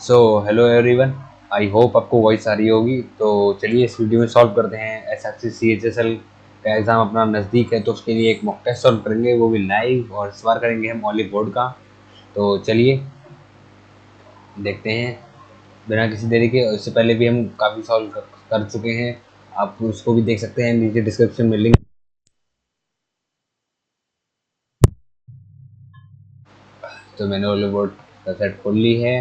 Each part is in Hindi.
So hello everyone. I hope आपको वॉइस आ रही होगी। तो चलिए इस वीडियो में सॉल्व करते हैं। एसएससी सीएचएसएल का एग्ज़ाम अपना नज़दीक है, तो उसके लिए एक मॉक टेस्ट सॉल्व करेंगे, वो भी लाइव, और इस बार करेंगे हम ऑलिव बोर्ड का। तो चलिए देखते हैं बिना किसी देरी के। इससे पहले भी हम काफ़ी सॉल्व कर चुके हैं, आप उसको भी देख सकते हैं, नीचे डिस्क्रिप्शन में लिंक। तो मैंने ऑलिव बोर्ड का सेट खोल ली है।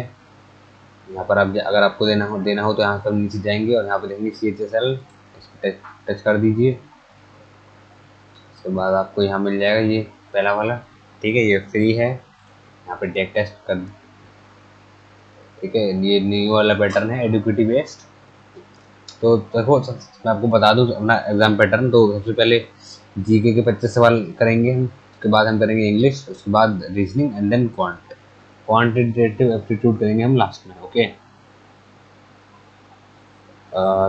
यहाँ पर आप अगर आपको देना हो तो यहाँ पर नीचे जाएंगे और यहाँ पर देखेंगे CHSL, इस पर टच कर दीजिए। उसके बाद आपको यहाँ मिल जाएगा ये पहला वाला। ठीक है, ये फ्री है। यहाँ पे टेक टेस्ट कर, ठीक है। ये न्यू वाला पैटर्न है एडुकेटिव बेस्ड। तो देखो, मैं आपको बता दूँ अपना एग्जाम पैटर्न। तो सबसे पहले जीके के 25 सवाल करेंगे हम, उसके बाद हम करेंगे इंग्लिश, उसके बाद reasoning and then quantitative aptitude करेंगे हम लास्ट में। ओके।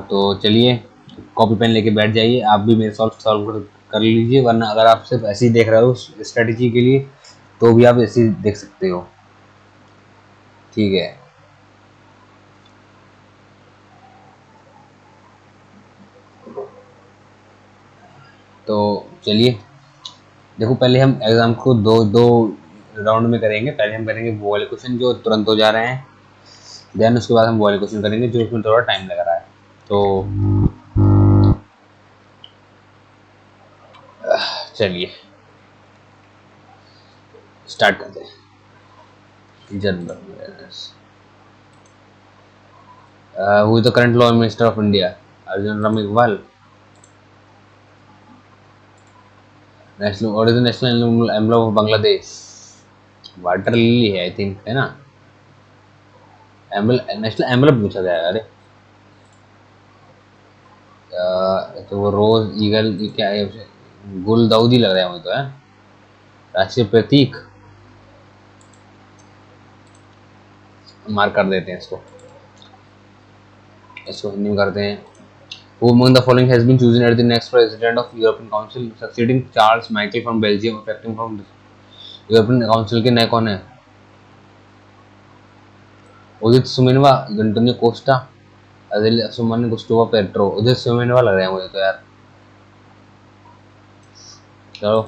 तो चलिए कॉपी पेन लेके बैठ जाइए, आप भी मेरे सॉल्व सॉल्व कर लीजिए, वरना अगर आप सिर्फ ऐसे ही देख रहे हो स्ट्रेटजी के लिए तो भी आप ऐसे ही देख सकते हो। ठीक है। तो चलिए देखो, पहले हम एग्जाम को दो दो राउंड में करेंगे। पहले हम करेंगे वो वाले क्वेश्चन जो तुरंत हो जा रहे हैं, देन उसके बाद हम वो वाले क्वेश्चन करेंगे जो उसमें थोड़ा टाइम लग रहा है। तो चलिए स्टार्ट करते हैं। General awareness. Who is the current law minister of India? Arjun Ram Meghwal. National, what is the national emblem of Bangladesh? Water lily है आई थिंक, है ना? एम्बल नेशनल एम्बलम पूछा गया है। अरे तो वो रोज ईगल, ये क्या है? गुलदाउदी लग रहा है मुझे तो, है राष्ट्रीय प्रतीक। मार्क कर देते हैं इसको, इसको हिंदी में करते हैं। Who among the following has been chosen as the next president of European Council, succeeding Charles Michel from Belgium, affecting from European Council के नए कौन है? उदित सुमेनवा, एंटोनियो कोस्टा, अदिल सुमन, गुस्टोवा पेट्रो। उदित सुमेनवा लग रहा है मुझे तो यार। चलो।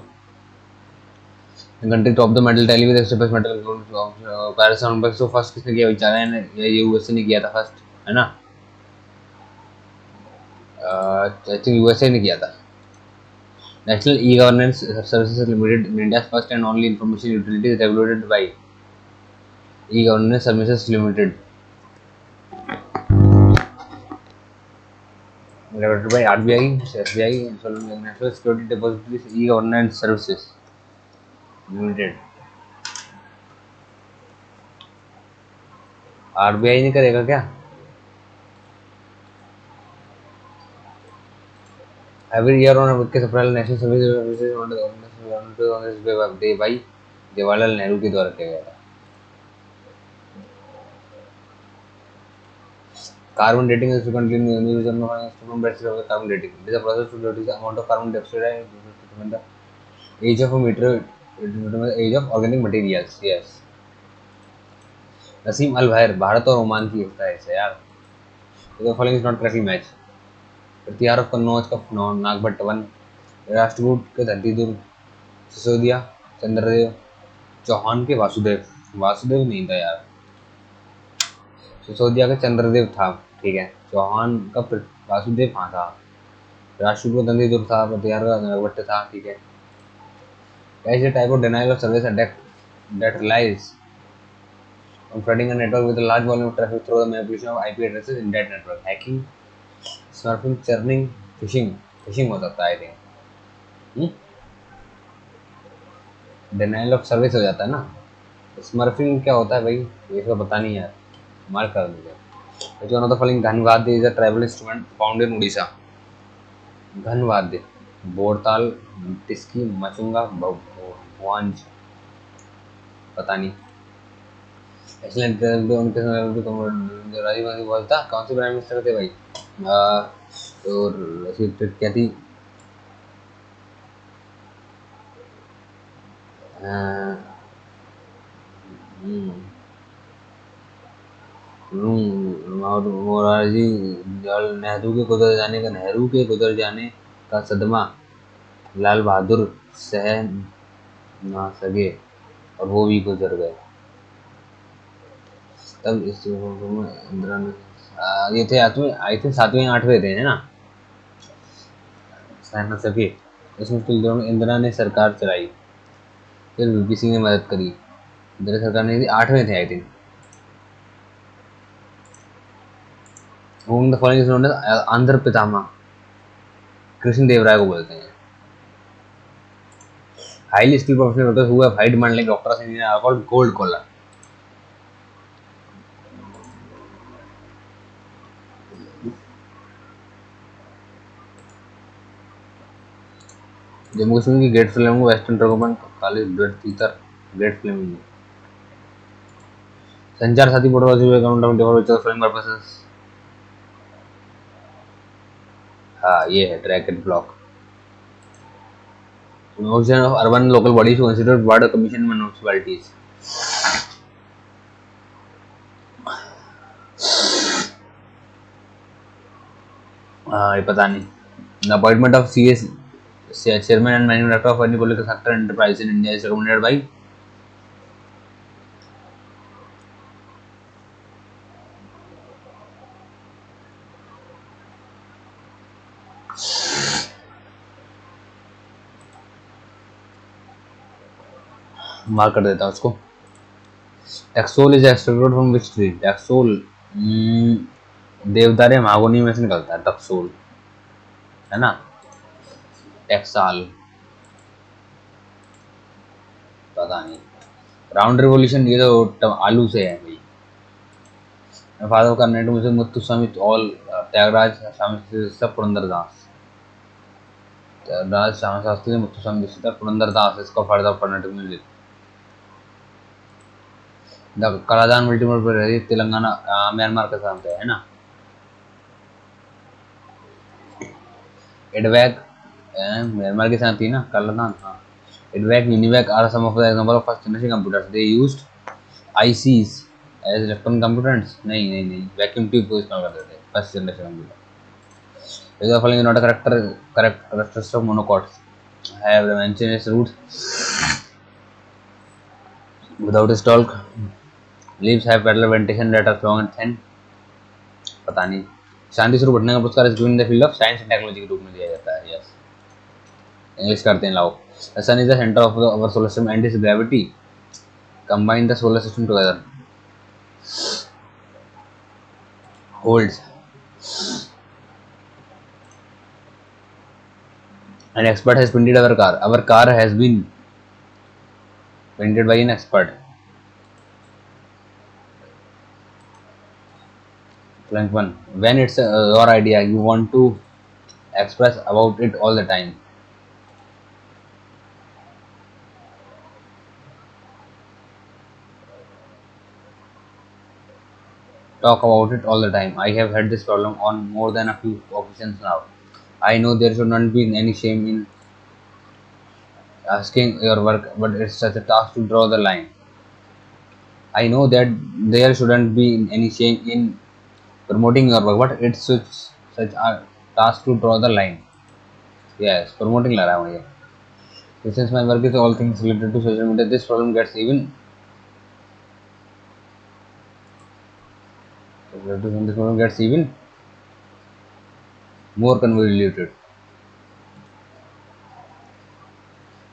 Country top the medal tally with extra medal Paris Olympics को फर्स्ट किसने किया? चाइना ने या यूएसए ने किया था फर्स्ट, है ना? आई थिंक यूएसए ने किया था। National E-Governance Services Limited, India's first and only information utility, is regulated by E-Governance Services Limited, regulated by RBI, SBI, National Security Depositories E-Governance Services Limited। RBI नहीं करेगा क्या? Every year on 21 April national service day भाई जवाहरलाल नेहरू के द्वारा किया गया था। Carbon dating is to continue new from basis of carbon dating. It is a process to reduce the amount of carbon dioxide and determine the age of a meter, age of organic materials. Yes. Naseem अल बहर, भारत और ओमान की होता है इसे यार। The following is not correctly match. Pratihara of Kannauj का नागभट्ट वन, राष्ट्रकूट के धरती दुर्ग, सिसोदिया चंद्रदेव चौहान के वासुदेव। वासुदेव नहीं था यार, सिसोदिया का चंद्रदेव था। ठीक है, चौहान का वासुदेव कहाँ था? राष्ट्रकूट का धरती दुर्ग था, प्रतिहार का नागभट्ट था। ठीक है। ऐसे type of denial of service attack that relies on flooding a network with a large volume of traffic through the manipulation of IP addresses in that network. Hacking, smurfing, churning, fishing. Fishing हो सकता है I think. Denial of service हो जाता है ना। स्मर्फिंग क्या होता है भाई, ये इसका पता नहीं यार, मार्क कर दीजिए। Which one of the following घनवाद्य is a tribal instrument found in Odisha? घनवाद्य, बोरताल, टिस्की, मचुंगा, भुआंज। पता नहीं। एक्सीलेंट, उनके समय राजीव गांधी बोलता कौन से प्राइम मिनिस्टर थे भाई? तो क्या थी? मोरारजी जल नेहरू के गुजर जाने का सदमा लाल बहादुर सह ना सके और वो भी गुजर गए। तब इस इंदिरा ने ये थे आठवें, आई थे सातवें आठवें थे, है ना, सह न सके। इस मुश्किल दौर में इंदिरा ने सरकार चलाई, फिर वीपी सिंह ने मदद करी। इंदिरा सरकार ने आठवें थे I think. The following is known as Andhra पितामह, कृष्ण देव राय को बोलते हैं। Highly skilled professional workers who have high demand like doctors and engineer are called gold collar. Jammu Kashmir की great flamingo western turkoman college blood तीतर great flamingo. Sanchar Saathi protocol for frame purposes. हाँ ये है track and block. Organization of urban local bodies to consider ward commission municipalities. ये पता नहीं। The appointment of CS chairman and managing director of any public sector enterprise in India is recommended by mark कर देता हूँ उसको। Taxol is extracted from which tree? Taxol देवदार या महागोनी में से निकलता है टक्सोल, है ना। टैक्साल पता नहीं। राउंड रिवोल्यूशन ये तो आलू से है भाई। फादर कर्नेट मुझे मुत्तुस्वामी ऑल त्यागराज स्वामी सब पुरंदरदास, त्यागराज श्यामा शास्त्री मुत्तुस्वामी दीक्षित पुरंदरदास इसका फादर कर्नेट म्यूजिक। कलादान मल्टीमोड पर रही तेलंगाना म्यांमार के साथ है ना। एडवैक म्यांमार के साथ थी ना कलादान। हाँ EDVAC UNIVAC are some of the example of first generation computers. They used ICs as electron computers. नहीं वैक्यूम ट्यूब को इस्तेमाल करते थे first generation computer. The following is not a characteristic of monocots. Have the mentioned its roots without a stalk. Leaves have petal vegetation that are long and thin. पता नहीं। शांति स्वरूप भटनागर का पुरस्कार इस given in the field of science and technology के रूप में दिया जाता है। यस इंग्लिश करते हैं लाओ। The sun is the center of our solar system and its gravity combine the solar system together holds an expert has painted our car. Our car has been painted by an expert. Blank one. When it's your idea, you want to express about it all the time. Talk about it all the time. I have had this problem on more than a few occasions now. I know there should not be any shame in asking your work, but it's such a task to draw the line. I know that there shouldn't be any shame in promoting your work, but it's such a task to draw the line. Yes, promoting la raha hu मुझे. Since my work is all things related to social media, this problem gets even more convoluted.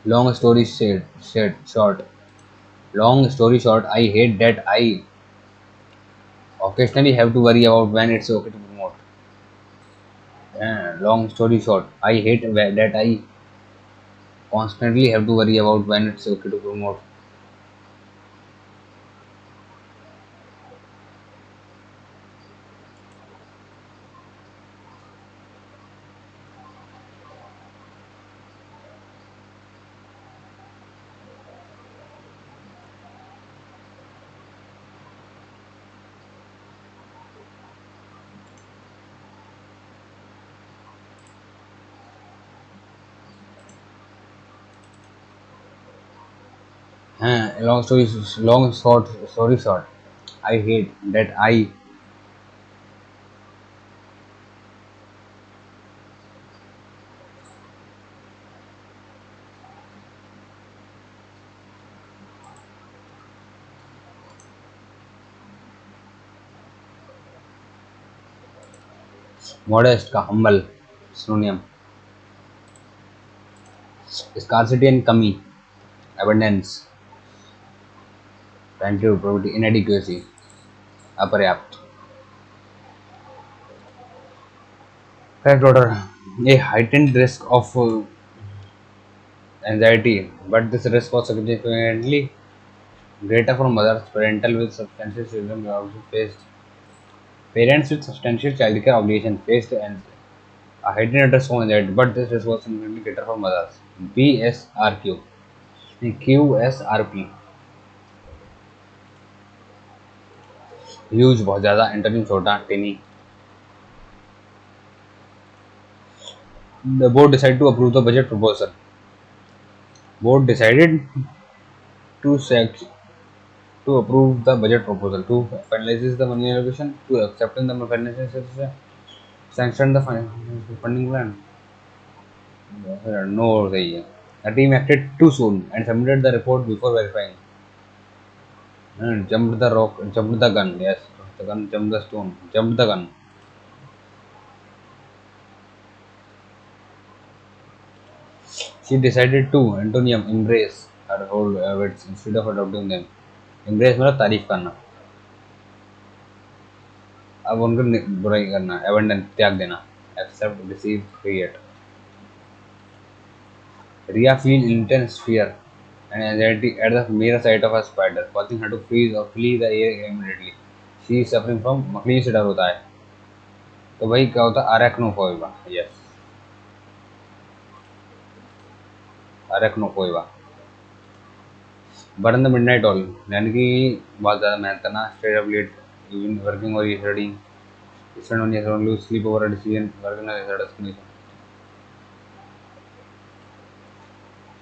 Long story short. Long story short, I hate that I occasionally have to worry about when it's okay to promote. Long story short, I hate that I constantly have to worry about when it's okay to promote. Long story short, I hate that I modest का हम्बल सिनोनिम। स्कार्सिटी एंड कमी, एबंडेंस, प्लेंटी प्रॉपर्टी, इनएडिक्वेसी, अपर्याप्त। Fact order, a heightened risk of anxiety, but this risk was significantly greater for mothers parental with substantial children also faced parents with substantial childcare obligation faced and a heightened risk of anxiety, but this risk was significantly greater for mothers. BSRQ, QSRP, huge बहुत ज़्यादा, एंटोनिम छोटा, Teni. The board decided to approve the budget proposal. Board decided to sec- to approve the budget proposal, to finalize the money allocation, to accepting the financial sanction the funding plan. No, the team acted too soon and submitted the report before verifying. Jumped the rock, jumped the gun. Yes, the gun jumped the stone, jumped the gun. She decided to Antonium embrace her old habits instead of adopting them. Embrace मतलब तारीफ करना, अब उनको बुराई करना, abandon त्याग देना, accept, receive, create. Ria feel intense fear and anxiety at the mere sight of a spider, causing her to freeze or flee the air immediately. She is suffering from मकड़ी से डर होता है, तो भाई क्या होता है, arachnophobia. Yes, arachnophobia. Burn the midnight oil, यानी कि बहुत ज़्यादा मेहनत करना, stay up late, even working or studying, spend on your lose sleep over a decision, working on your destination.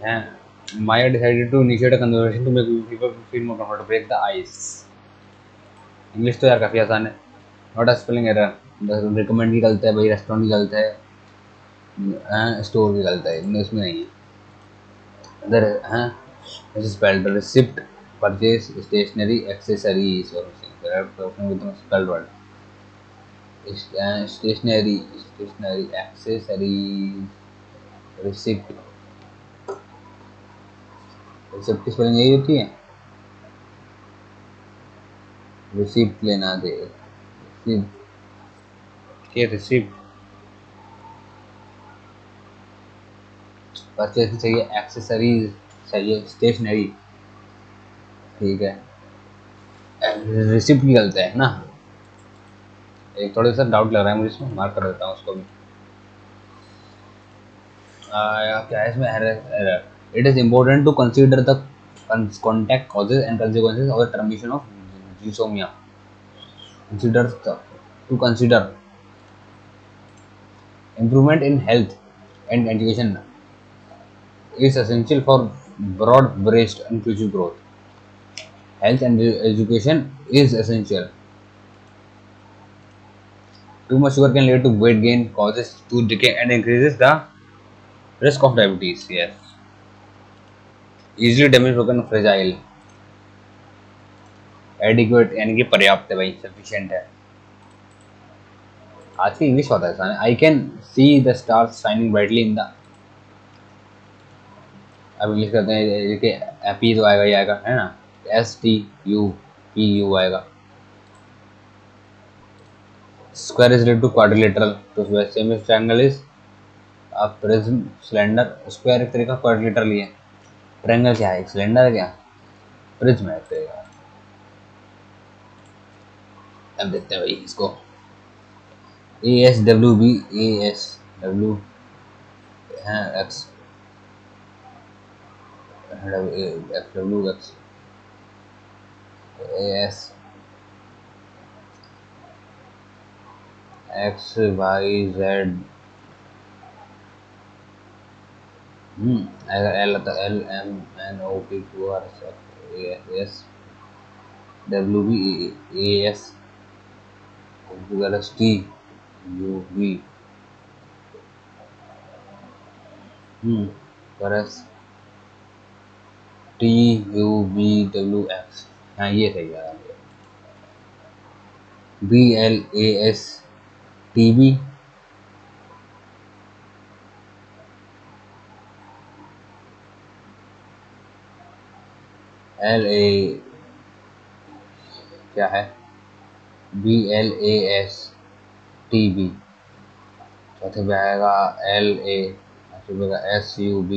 Yeah. Maya decided to initiate a conversation to make people feel more comfortable, break the ice. English तो यार काफ़ी आसान है, not a spelling error, recommend की गलत है भाई, रेस्टोरेंट की गलत है, स्टोर की गलत है, इसमें नहीं है। Other spelled receipt, purchase, stationery, accessories और spelled word, stationery, stationery, accessories, receipt. Receipt की स्पेलिंग यही होती है, रिसिप्ट लेना दे, रिसिप्ट, परचेज चाहिए, एक्सेसरीज चाहिए, स्टेशनरी, ठीक है, रिसिप्ट की गलत है ना, एक थोड़ा सा डाउट लग रहा है मुझे इसमें, मार्क कर देता हूँ उसको भी। क्या है इसमें error, it is important to consider the contact causes and consequences of the termination of zysomia. Consider improvement in health and education is essential for broad-based inclusive growth. Health and education is essential. Too much sugar can lead to weight gain, causes tooth decay, and increases the risk of diabetes. Yes. Easily damaged, broken, fragile. Adequate यानी कि पर्याप्त है भाई, sufficient है। आज की इंग्लिश बहुत आसान है। I can see the stars shining brightly in the, अब इंग्लिश करते हैं, देखिए पी तो आएगा ही आएगा, है ना, STUPU आएगा। Square is related to quadrilateral, तो same is triangle is a prism, cylinder, square एक तरीका क्वाड्रिलेटरल ही है, ट्रायंगल क्या है, एक सिलेंडर है, क्या प्रिज्म है एक तरीका। अब देखते हैं भाई इसको, ASWB, ASW है X, FW X, AS X Y Z, अगर L आता है LMNOP QRS WB AS TUV QRS TUVWX, हाँ ये सही है। BLAS TB LA क्या है, BLASTB, चौथे पे आएगा LA, पांचवे पे SUB,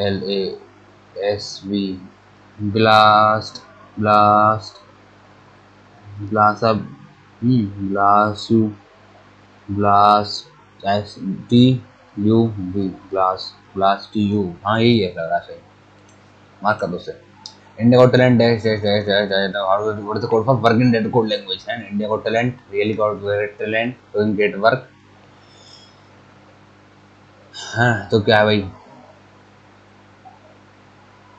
LASB, ब्लास्ट, ब्लास्ट, ब्लासब, ब्लासू, blast, STUB, blast, blast TU, हाँ यही है लग रहा सही, मार्क कर दो उसे। India Got Talent what is the code for work in data code language, and India Got Talent really got great talent doing great work। हाँ तो क्या है भाई,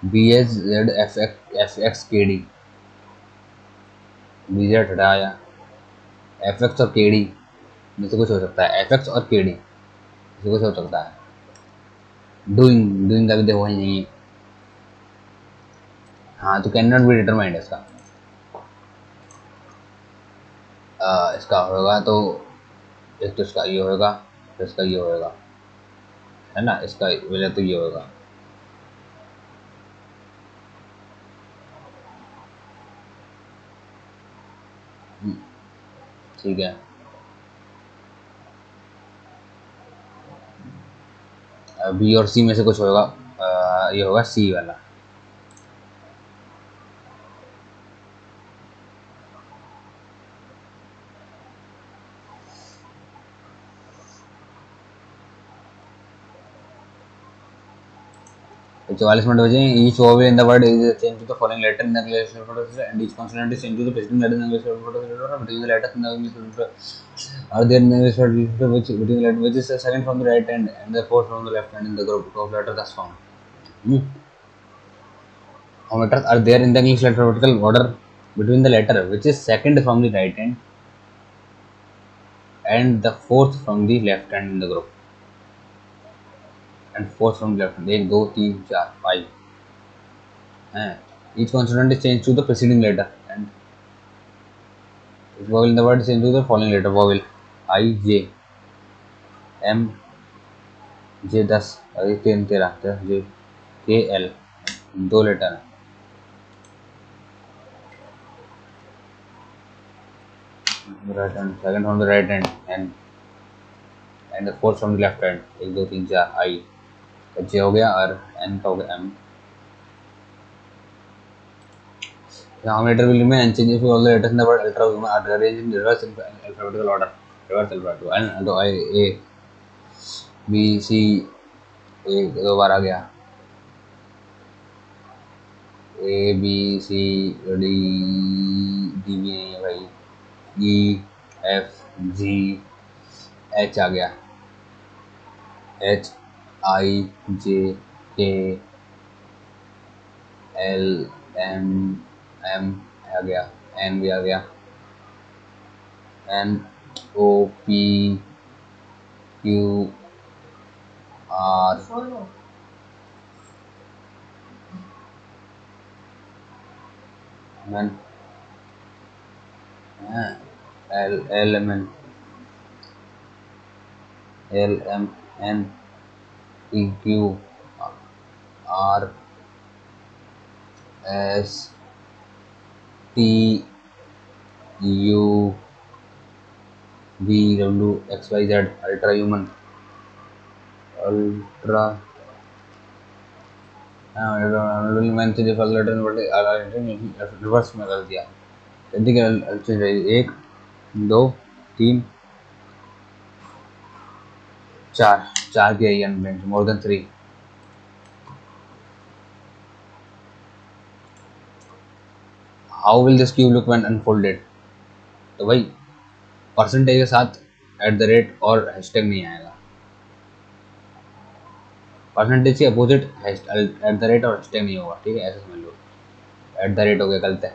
BSZFXKD, BZ हटाया, FX और KD में से कुछ हो सकता है, FX और KD में से कुछ हो सकता है। डूइंग, डूइंग का भी देखो नहीं, हाँ तो कैन नॉट बी डिटरमाइंड इसका, इसका होगा तो एक तो इसका ये होगा, तो इसका ये होगा, है ना, इसका वजह तो ये होगा। ठीक है, B और C में से कुछ होगा, ये होगा C वाला। तो 44 मिनट बचे। Each vowel in the word is change to the following letter in the English alphabet and each consonant is change to the president letter in English alphabet between the letters in the English alphabet are there in English alphabet which between the letter which is second from the right hand and the fourth from the left hand in the group of letter thus found। How letters are there in the English alphabetical order between the letter which is second from the right hand and the fourth from the left hand in the group, and fourth from left hand, 1 2 3 4 5 हैं। each consonant is changed to the preceding letter and each vowel in the word is changed to the following letter vowel I J M J 10 अरे 3 13 J K L, दो लेटर हैं। right hand, second from the right hand and the fourth from the left hand, 1 2 3 4 I, J हो गया और N का हो गया M। Denominator will remain unchanged if all the letters in the word ultra are arranged in reverse alphabetical order. Reverse alphabetical N तो A B C, A दो बार आ गया, A B C D, D भी नहीं है भाई, E F G H आ गया, H I J K L M M आ गया, N भी आ गया, N O P Q R M L L M N L M N P Q R S T U V W X Y Z, ultra human, ultra reverse में कर दिया, ठीक है। 1 2 3 4 4 की अनब्लेंड more than 3। How will this cube look when unfolded, तो भाई परसेंटेज के साथ एट द रेट और हैशटैग नहीं आएगा, परसेंटेज के अपोजिट एट द रेट और हैशटैग नहीं होगा, ठीक है, ऐसे समझ लो। एट द रेट हो गया गलत है,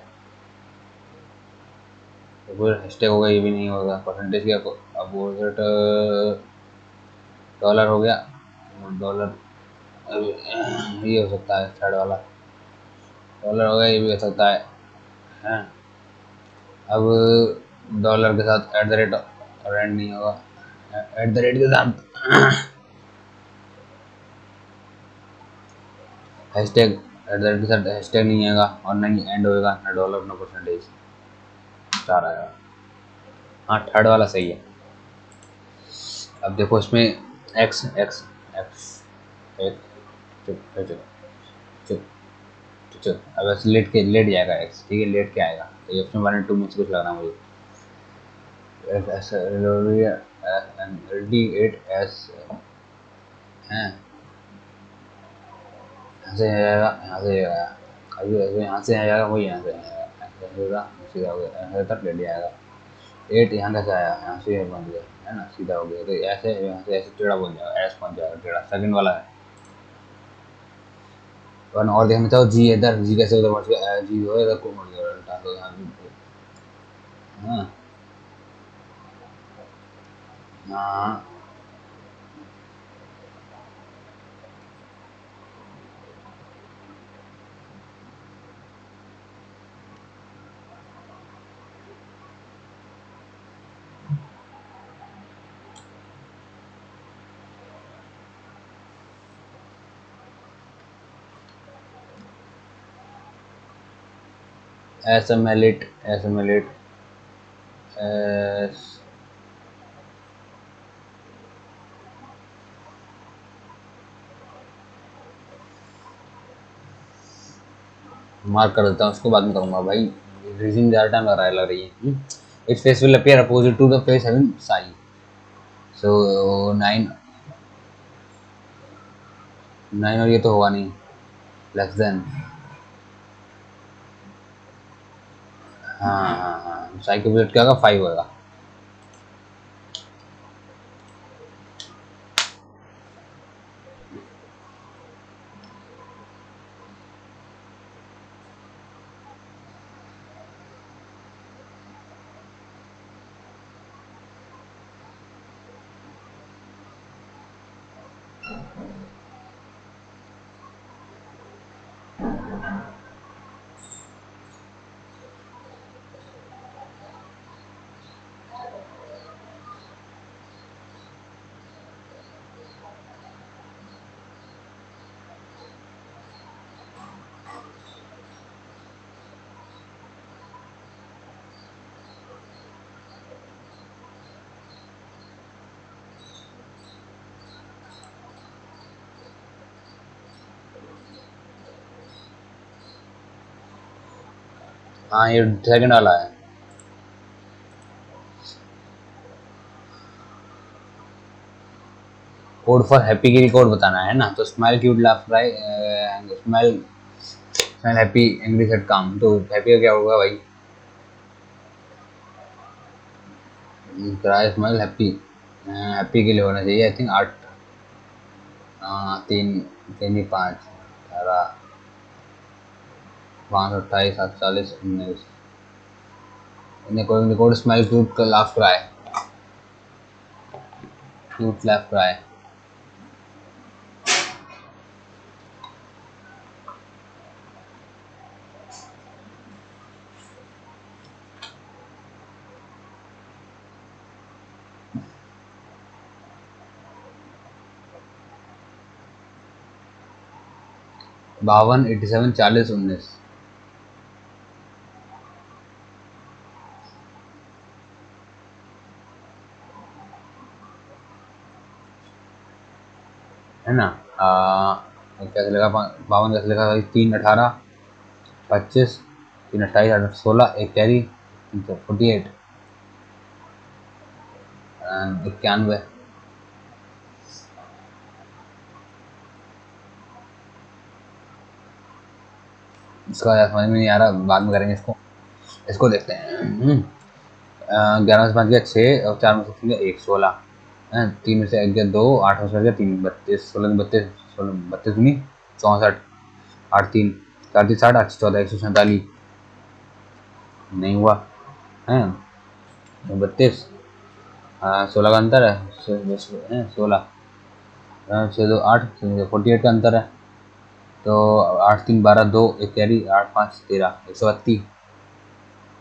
अपोजिट हैशटैग होगा ये भी नहीं होगा, परसेंटेज के अपोजिट डॉलर हो गया, डॉलर ये हो सकता है, थर्ड वाला डॉलर हो गया, ये भी हो सकता है, हैं। अब डॉलर के साथ एट द रेट और एंड नहीं होगा, एट द रेट के साथ हैशटैग एट द रेट के साथ हैशटैग नहीं आएगा और ना ही एंड होएगा, ना डॉलर ना परसेंटेज, स्टार आएगा। हाँ थर्ड वाला सही है। अब देखो इसमें एक्स एक्स एक्स एक चुप चुप चुप चुप, अब ऐसे लेट जाएगा एक्स, ठीक है लेट के आएगा। तो ये ऑप्शन 1 और 2 में से कुछ लग रहा है मुझे। डी एट एस है, यहाँ से आएगा, यहाँ से आएगा, अभी ऐसे यहाँ से आएगा, वही यहाँ से आएगा, ऐसे होगा सीधा हो गया, ऐसे तक ले लिया आएगा। 8 यहाँ कैसे आया, यहाँ से बन गया है ना, सीधा हो गया। तो ऐसे यहाँ से ऐसे टेढ़ा बन जाएगा, एस बन जाएगा टेढ़ा, सेकंड वाला है। और देखना चाहो जी इधर, जी कैसे उधर बढ़ गया, जी हो इधर को बढ़ गया उल्टा, तो यहाँ हाँ हाँ। एसएमएलिट एसएमएलिट एस मार्क कर देता हूँ, उसको बाद में करूँगा भाई, रीजनिंग ज़्यादा टाइम लग रही है। Its face will appear opposite to the face having psi, so 9 9 और ये तो होगा नहीं, लेस देन, हाँ हाँ हाँ, साई के अपोजिट क्या होगा, 5 होगा। हाँ ये सेकंड वाला है। कोड फॉर हैप्पी के लिए कोड बताना है ना, तो smile cute laugh cry, smile smile happy angry said काम, तो हैप्पी का क्या होगा भाई, क्राई स्माइल हैप्पी, हैप्पी के लिए होना चाहिए आई थिंक 8, हाँ 3 3 ही 5 18 5 28 47 19, इन्हें कोई कोड स्माइल क्यूट का laugh cry, cute laugh cry. 52 87 40 19, है ना। कैसे लिखा, 52 कैसे लिखा भाई, 3 18 25 3 28 16 एक कैरी 48 91। इसका यार समझ में नहीं आ रहा, बाद में करेंगे इसको, इसको देखते हैं। 11 में से 5 गया 6 और 4 में से 3 गया 1 16, 3 में से 1 गया 2, 8 में से गया 3 32, 16 में 32 16 32 नहीं 64, 8 3 4 3 60 8 14 147, नहीं हुआ है 32, 16 का अंतर है, 16 6 2 8 48 का अंतर है, तो 8 3 12 2 एक कैरी 8 5 13 132,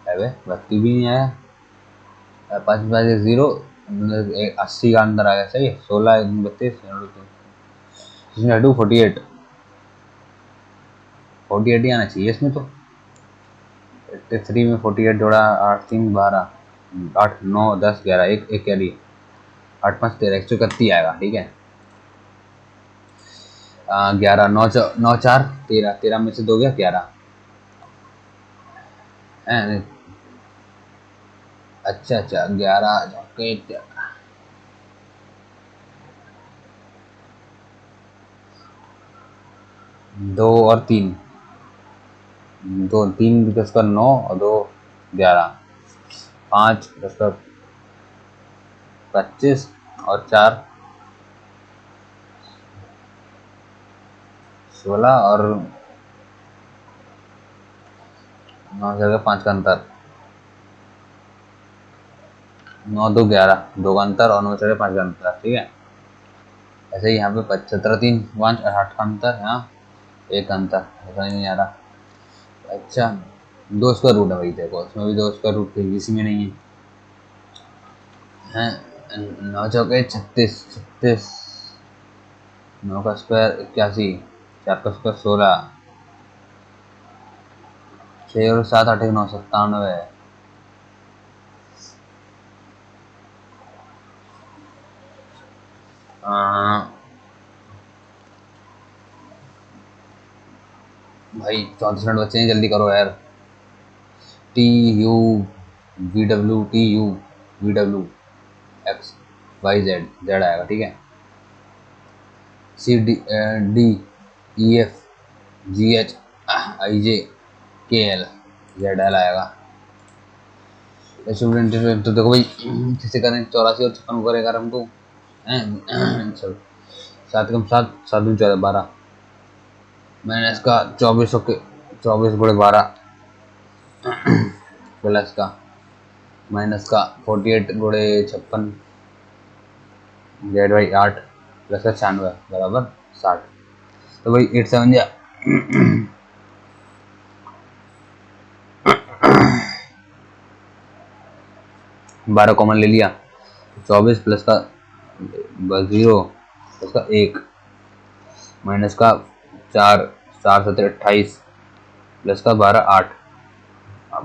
अबे 32 भी नहीं आया, 5 5 0 80 का अंदर आ गया, सही है 16 32 48, 48 ही आना चाहिए इसमें तो। 83 में 48 जोड़ा, 8 3 12, 8 9 10 11, एक एक कैरी, 8 5 13, 131 आएगा। ठीक है, 11 9 9 4 13, 13 में से 2 गया 11। अच्छा अच्छा 11 ओके। 2 और 3, 2 3 10 का 9 और 2 11, 5 10 का 25 और 4 16 और 9 से 5 का अंतर, 9 2 11, 2 का अंतर और 9 से 5 का अंतर। ठीक है, ऐसे ही यहाँ पे 17 3 5 8 का अंतर, यहाँ एक अंतर, ऐसा नहीं आ रहा। अच्छा 2 स्क्वायर रूट है भाई, देखो इसमें भी 2 स्क्वायर रूट थे, किसी में नहीं है। 9 चौके 36, 36, 9 का स्क्वायर 81, 4 का स्क्वायर 16, 6 और 7 8 9 97। भाई 34 मिनट बचे हैं, जल्दी करो यार। T U V W, T U V W X Y Z, Z आएगा। ठीक है, C D D E F G H I J K L, Z L आएगा। स्टूडेंट तो देखो भाई किसे करें, 84 और 56 को करेगा हम तो। चलो 7 कम 7, 7 दूनी 14 12, मैंने इसका 24 के 24 गुणे 12 प्लस का माइनस का 48 गुणे 56 डिवाइड बाई 8 प्लस का 96 बराबर 60। तो भाई 8 7 जा 12 कॉमन ले लिया, 24 प्लस का 0 प्लस का 1 माइनस का 4, 4 7 28 प्लस का 12 8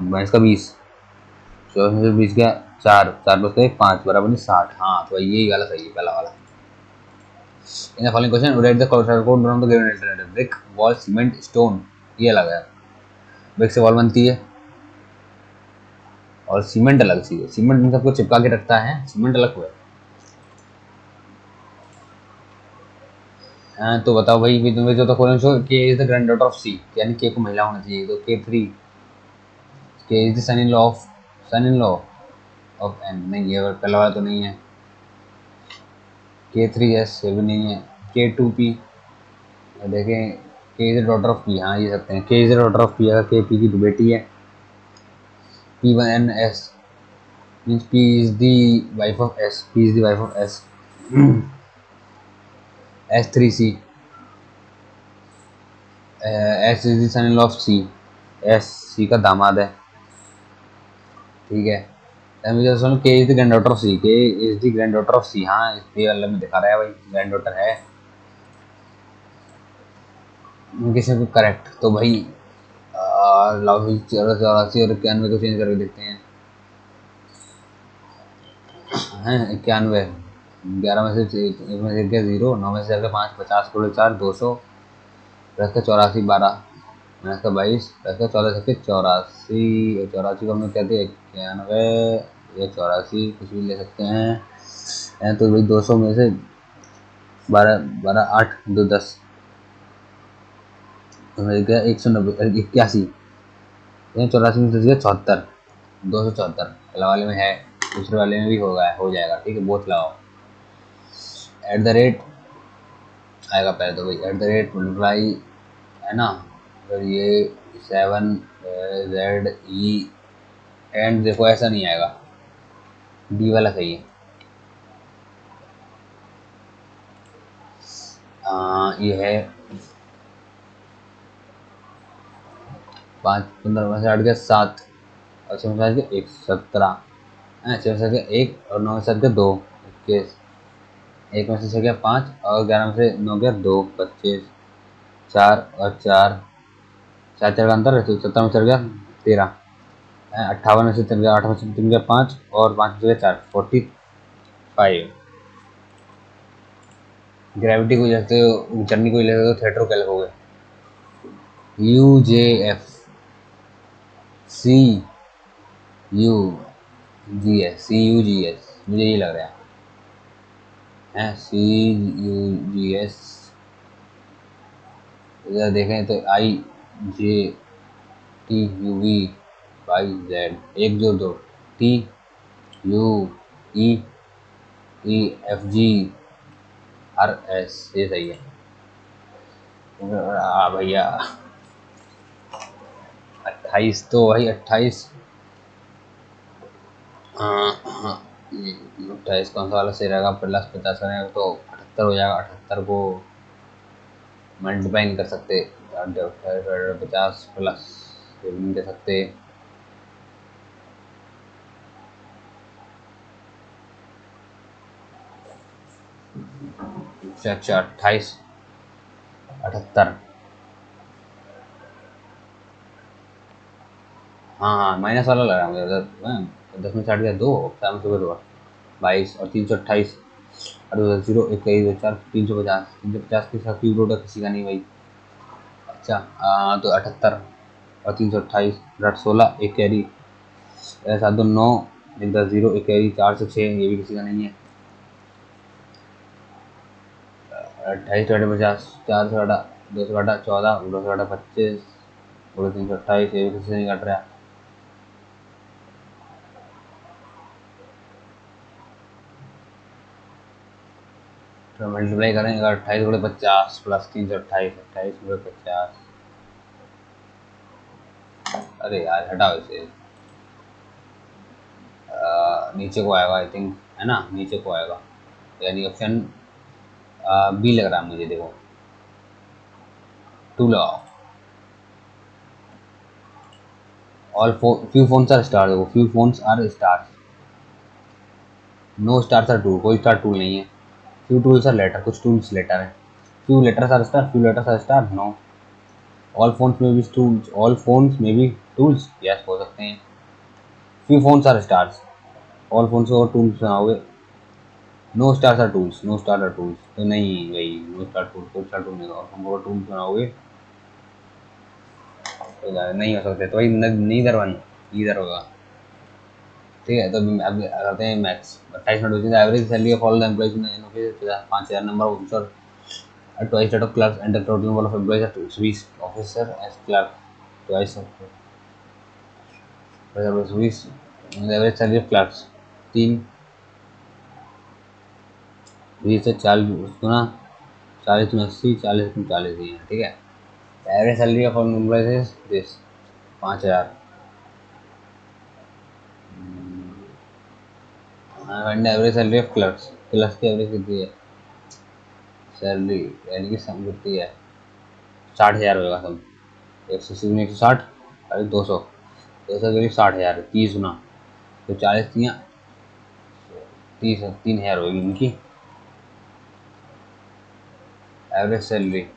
माइनस का 20, 24 से 20 का 4, 4 प्लस का 1 5 बराबर 60। हाँ तो यही वाला सही है, पहला वाला। In the following question right the correct code from the given alternative. Brick, wall, cement, stone, ये अलग है। ब्रिक से वॉल बनती है और सीमेंट अलग सी है, सीमेंट इन सबको चिपका के रखता है, सीमेंट अलग हुआ है। हाँ तो बताओ भाई, तुम्हें जो तो क्वेश्चन शो के इज द ग्रैंडडॉटर ऑफ सी, यानी के को महिला होना चाहिए, तो K 3, K is the son in law of, son in law of N, नहीं है पहला वाला तो नहीं है। के 3 एस ये भी नहीं है। के 2 पी, देखें K is the daughter of P, हाँ ये सकते हैं, K is the daughter of P, अगर के पी की तो बेटी है। P one N S means P is the wife of S, P is the wife of S. S 3 C, S is the son in law of C, S C का दामाद है। ठीक है, K is the granddaughter of C, K is the granddaughter of सी, हाँ इसलिए अल्लाह में दिखा रहा है भाई ग्रैंड डॉटर है। किसी को करेक्ट तो भाई लाओ 84 और 91 को चेंज करके देखते हैं। 91, 11 में से एक में से क्या 0, 9 में से 5 50 गुणे 4 200 प्लस का 84 12 माइनस का 22 प्लस का 14 से 84, 84 को हमने क्या दिया 91 या 84 कुछ भी ले सकते हैं। तो भाई 200 में से 12 12 8 2 10 तो मेरे क्या 190 81, 84 में से 74, 274 पहला वाले में है, दूसरे वाले में भी होगा, हो जाएगा। ठीक है, बोथ लगाओ। एट द रेट आएगा पहले तो भाई, एट द रेट मल्टीप्लाई है ना, फिर ये 7 जेड ई एंड, देखो ऐसा नहीं आएगा, डी वाला सही है। ये है 5 15 में से 8 के 7 और 6 में से 8 के 1 17, 6 में से 1 और 9 में से 8 के 2 21, 1 में से 6 के 5 और 11 में से 9 के 2 25, 4 और 4 4 4 का अंतर है, तो 17 में चल गया 13, 58 में से चल गया 8 में से चल गया 5 और 5 में चल गया 4, 45। ग्रेविटी को जैसे जर्नी को लेते हो थिएटर को क्या लिखोगे? UJF CUGS, मुझे ये लग रहा है CUGS। इधर देखें तो IJTUVYZ, एक जो दो TUEEFGRS, ये सही है। भैया 28 तो वही 28। हाँ हाँ, 28 कौन सा वाला सही रहेगा? प्लस 50 करेंगे तो 78 हो जाएगा। 78 को मल्टीप्लाई नहीं कर सकते, 50 प्लस नहीं दे सकते। अच्छा 28 78, हाँ माइनस वाला लगा मुझे उधर। 10 में 60 गया 2, 4 में सुबह 22 और 328 और उधर 0 1 1 4 350, 350 के साथ क्यूब रूट है किसी का नहीं भाई। अच्छा तो 78 और 328 डॉट 16, एक कैरी 7 2 9, एक 10 0, एक कैरी 4 से 6, ये भी किसी का नहीं है। 28 2 50, 4 से घटा 2 से घटा 14, 2 से घटा 25 और 328, ये भी किसी से नहीं घट रहा। तो मल्टीप्लाई करेंगे 28 गुणे 50 प्लस 328, 28 गुणे 50। अरे यार हटाओ इसे, नीचे को आएगा आई थिंक, है ना? नीचे को आएगा, यानी ऑप्शन बी लग रहा है मुझे। देखो 2 लगाओ। All few phones are star, देखो few phones are star, no stars are tool, कोई स्टार टूल नहीं है। फ्यू टूल्स आर लेटर, कुछ टूल्स लेटर है। Few letters are star, few letters are star, no. All phones में भी टूल्स, ऑल फोन्स में भी टूल्स, यस हो सकते हैं। Few phones are stars, all phones और टूल्स बनाओगे। No stars are tools, no star are tools, तो नहीं भाई नो स्टार टूल, कोई स्टार टूल नहीं, और हम टूल्स बनाओगे तो नहीं हो सकते, तो भाई नीदर वन, नीदर होगा। ठीक है, तो अब करते हैं मैक्स। 28 मिनट बचे। Average salary of all the employees in office 5000, number of officer twice that of clerks and the total number of employees are 20 officer as clerk twice of 20। एवरेज सैलरी ऑफ क्लर्क्स 3 20 से 40 गुना 40 में 80, 40 में 40 ही है। ठीक है, average salary of all employees is this 5000। And average salary ऑफ क्लर्क्स, क्लर्क्स की एवरेज कितनी है? सैलरी यानी कि सम कितनी है? 60,000 होगा सम। 180 में 160, अरे 200, 200 करीब 60,000, 30 गुना तो 40 दिया 30, 3,000 होगी इनकी एवरेज सैलरी,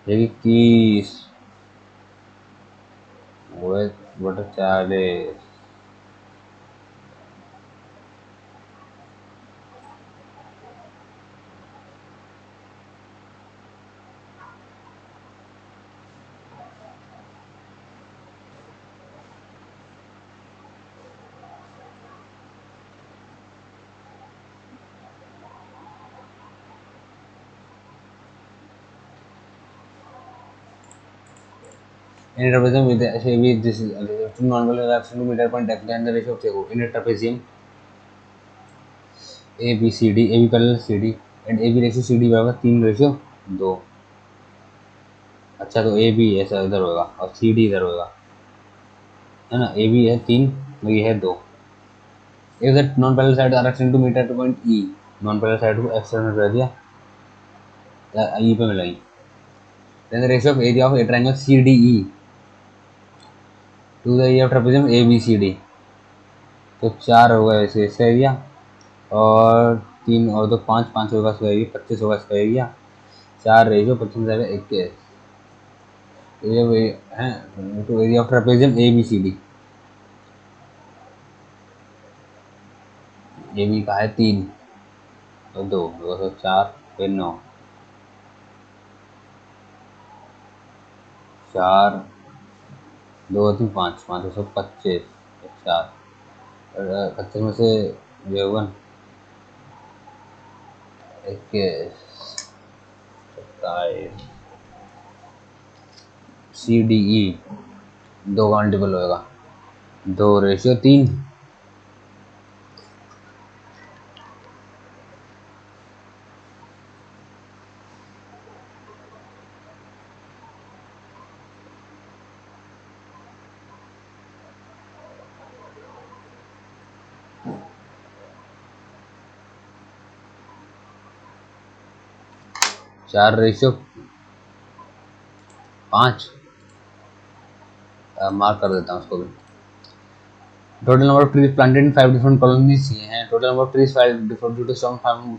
यही 30 बटा 40। In a trapezium with the shape this is two normal reaction to meter point depth and the ratio of the in a trapezium ABCD, AB parallel CD and AB ratio CD बराबर 3:2। अच्छा, तो AB ऐसा इधर होगा और CD इधर होगा, है ना? AB है 3, ये है 2। If the non-parallel sides are extended to meter to point E, non-parallel side को एक्सटेंड कर दिया, E पे मिलाई। Then the ratio of area of a triangle CDE to the area of trapezium ABCD, तो 4 होगा वैसे इसका एरिया, और 3 और 2 5, 5 होगा इसका एरिया, 25 होगा इसका एरिया। 4 रेशियो 25 21, ये है two area of trapezium A B C D. A B का है 3 और 2 2 4 फिर 9 4 2 3 5 5 25 4 25 में से जो वन 21 27 सी डी ई 2 का मल्टीपल होएगा 2:3। 4:5 मार्क कर देता हूँ उसको भी। Total number of trees planted in 5 different colonies ये हैं। Total number of trees fell before due to storm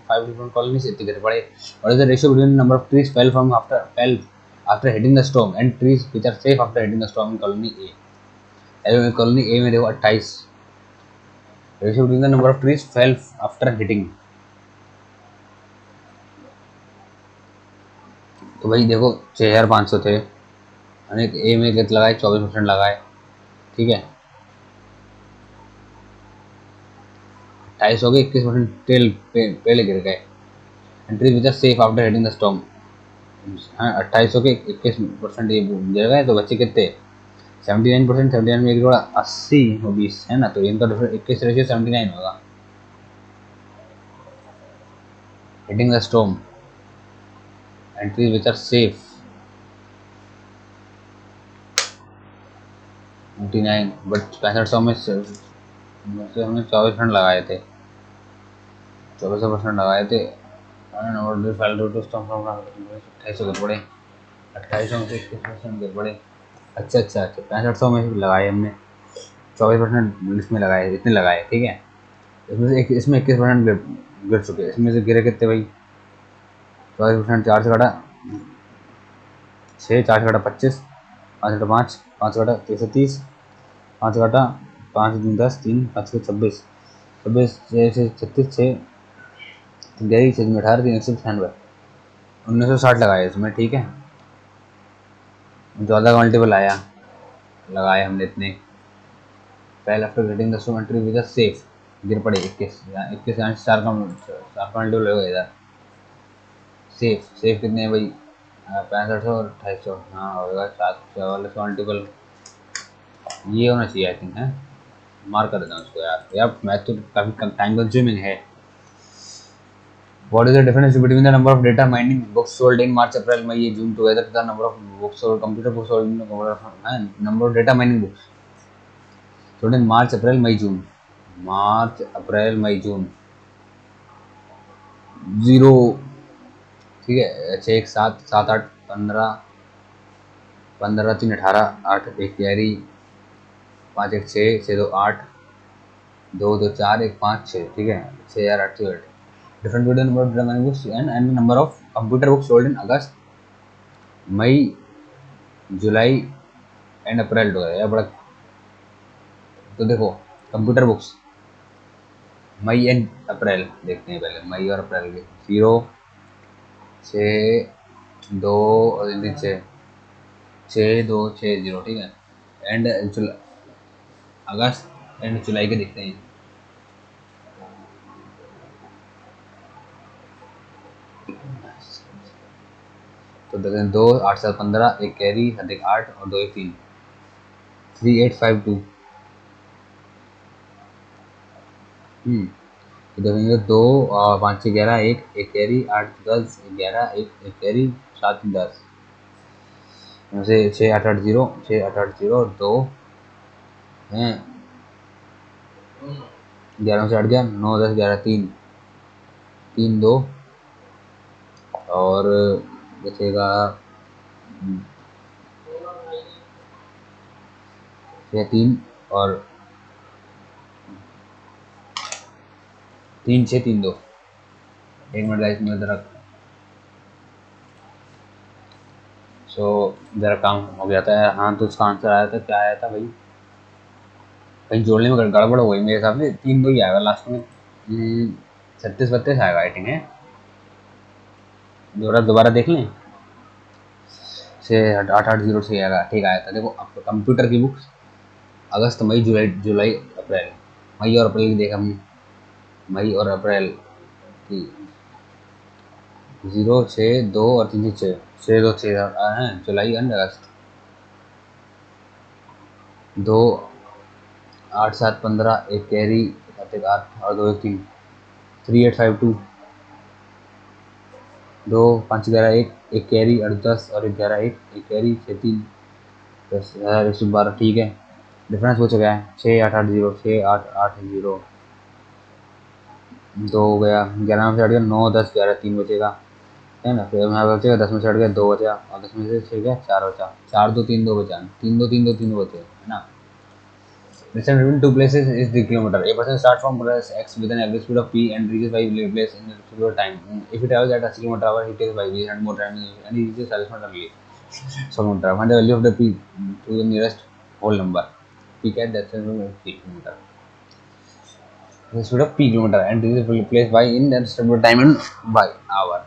5 different colonies इतने करते पड़े। और is the ratio between number of trees fell from after hitting the storm and trees which are safe after hitting the storm in colony A. Colony A में देखो 28। Ratio between the number of trees fell after hitting, तो भाई देखो 6500 थे, ए में कितना लगाए 24% लगाए, ठीक है 28 हो गए 21% पेड़ गिर गए। Entries which are safe after hitting the storm, हाँ 28 हो गए 21% ये गिर गए, तो बच्चे कितने 79%। 79 में एक जोड़ा 80 और 20 है ना, तो इनका 21 रेशियो 79 होगा। Hitting the storm entries which are safe 29, but 6500 में से हमने 24% लगाए थे, 24% लगाए थे। 28 गिर पड़े, 28 में से 21% गिर पड़े। अच्छा 6500 में लगाए हमने, 24% इसमें लगाए, इतने लगाए ठीक है। इसमें से इसमें 21% गिर चुके, इसमें से गिरे कितने भाई 24%, 4 से काटा 6, 4 से काटा 25, 5 से काटा 5, 5 से काटा 330, 5 से काटा 5 दूनी 10, 3 5 से 26, 26 6 से 36, 6 11 6 में 18, 3 96, 1960 लगाए इसमें ठीक है। 14 का मल्टीपल आया, लगाए हमने इतने। पहले आफ्टर गेटिंग द इंस्ट्रूमेंट्री विद सेफ गिर पड़े 21, 21 यहाँ 4 का मल्टीपल होगा इधर। सेफ सेफ कितने हैं भाई 6500 और 2800, हाँ होगा 7 का मल्टीपल ये होना चाहिए आई थिंक है। मार्क कर देता हूँ उसको यार मैथ तो काफ़ी टाइम कंज्यूमिंग है। What is the difference between the number of data mining books sold in March, April, May, June together with the number of books sold, computer books sold in number of data mining books sold in March, April, May, June? March, April, May, June 0, ठीक है 6 1 7 7 8 15 15 3 18 8 1 11 5 1 6 6 2 8 2 2 4 1 5 6 ठीक है 6 यार 8 8 different between number of data mining books and number of computer books sold in August, May, July and April तो है बड़ा। तो देखो computer books May and April देखते हैं पहले, मई और अप्रैल के 0 6 2 और 6 6 2 6 0 ठीक है। एंड अगस्त एंड जुलाई के देखते हैं। तो देखते हैं 2 8 7 15 एक कैरी 7 8 और 2 3 3852। तो देखेंगे 2 5 6 11 एक कैरी 8 10 11 एक कैरी 7 10 से 6 8 8 0 6 8 8 0 2 हैं 11 से 8 गया 9 10 11 3 3 2 और बचेगा 6 3 और 3 6 3 2। एक मिनट गाइस मैं जरा सो ज़रा काम हो गया था। हाँ, तो उसका आंसर आया था, क्या आया था भाई? कहीं जोड़ने में गड़बड़ हो गई मेरे हिसाब से, 3-2 ही आएगा लास्ट में। 36-32 आएगा आई थिंक है। दोबारा दोबारा देख लें। 8-8-0 आएगा, ठीक आया था। देखो अब कंप्यूटर की बुक्स अगस्त मई जुलाई जुलाई अप्रैल, मई और अप्रैल की देखा हमने। मई और अप्रैल की 0, 6, 2 और 3 से 6, 6, 2, 6 हैं। जुलाई एंड अगस्त 2, 8, 7, 15, एक कैरी, 7, 1, 8 और 2, 1, 3, 3852, 2, 5, 11, एक कैरी, 8, 10 और 11, एक कैरी, 6, 3, 10, 12, ठीक है। डिफरेंस हो चुका है 6, 8, 8, 0, 6, 8, 8, 0, 2 हो गया। 11 में से हट गया 9, 10, 11, 3 बचेगा, है ना। फिर यहाँ बचेगा 10 में से हट गया 2 बचा, और 10 में से 6 गया 4 बचा। 4, 2, 3, 2 बचा, 3, 2, 3, 2, 3 बचे, है ना। Distance between two places is the kilometer. A person starts from place x with an average speed of p and reaches y place in a particular time. If he travels at 80 km/h, he takes 5 years and more time, and he reaches Salzman early. So, find the value of the p to the nearest whole number. P cat that's p kilometer. The speed of p kilometer and reaches place y in a particular time and by hour.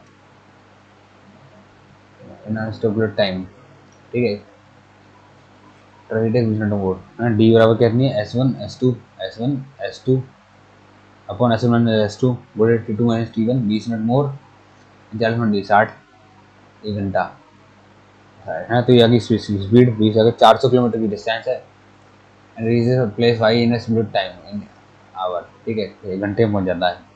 In a particular time. ठीक है। डी बराबर कितनी है? S1 S2 upon S1 S2 बड़े T2 माइनस T1, 20 मिनट मोर, 40 मिनट 60, 1 घंटा है। तो ये आगे स्पीड 20 अगर 400 किलोमीटर की डिस्टेंस है and reaches place Y in minute time in hour, ठीक है, 1 घंटे में पहुंच जाता है।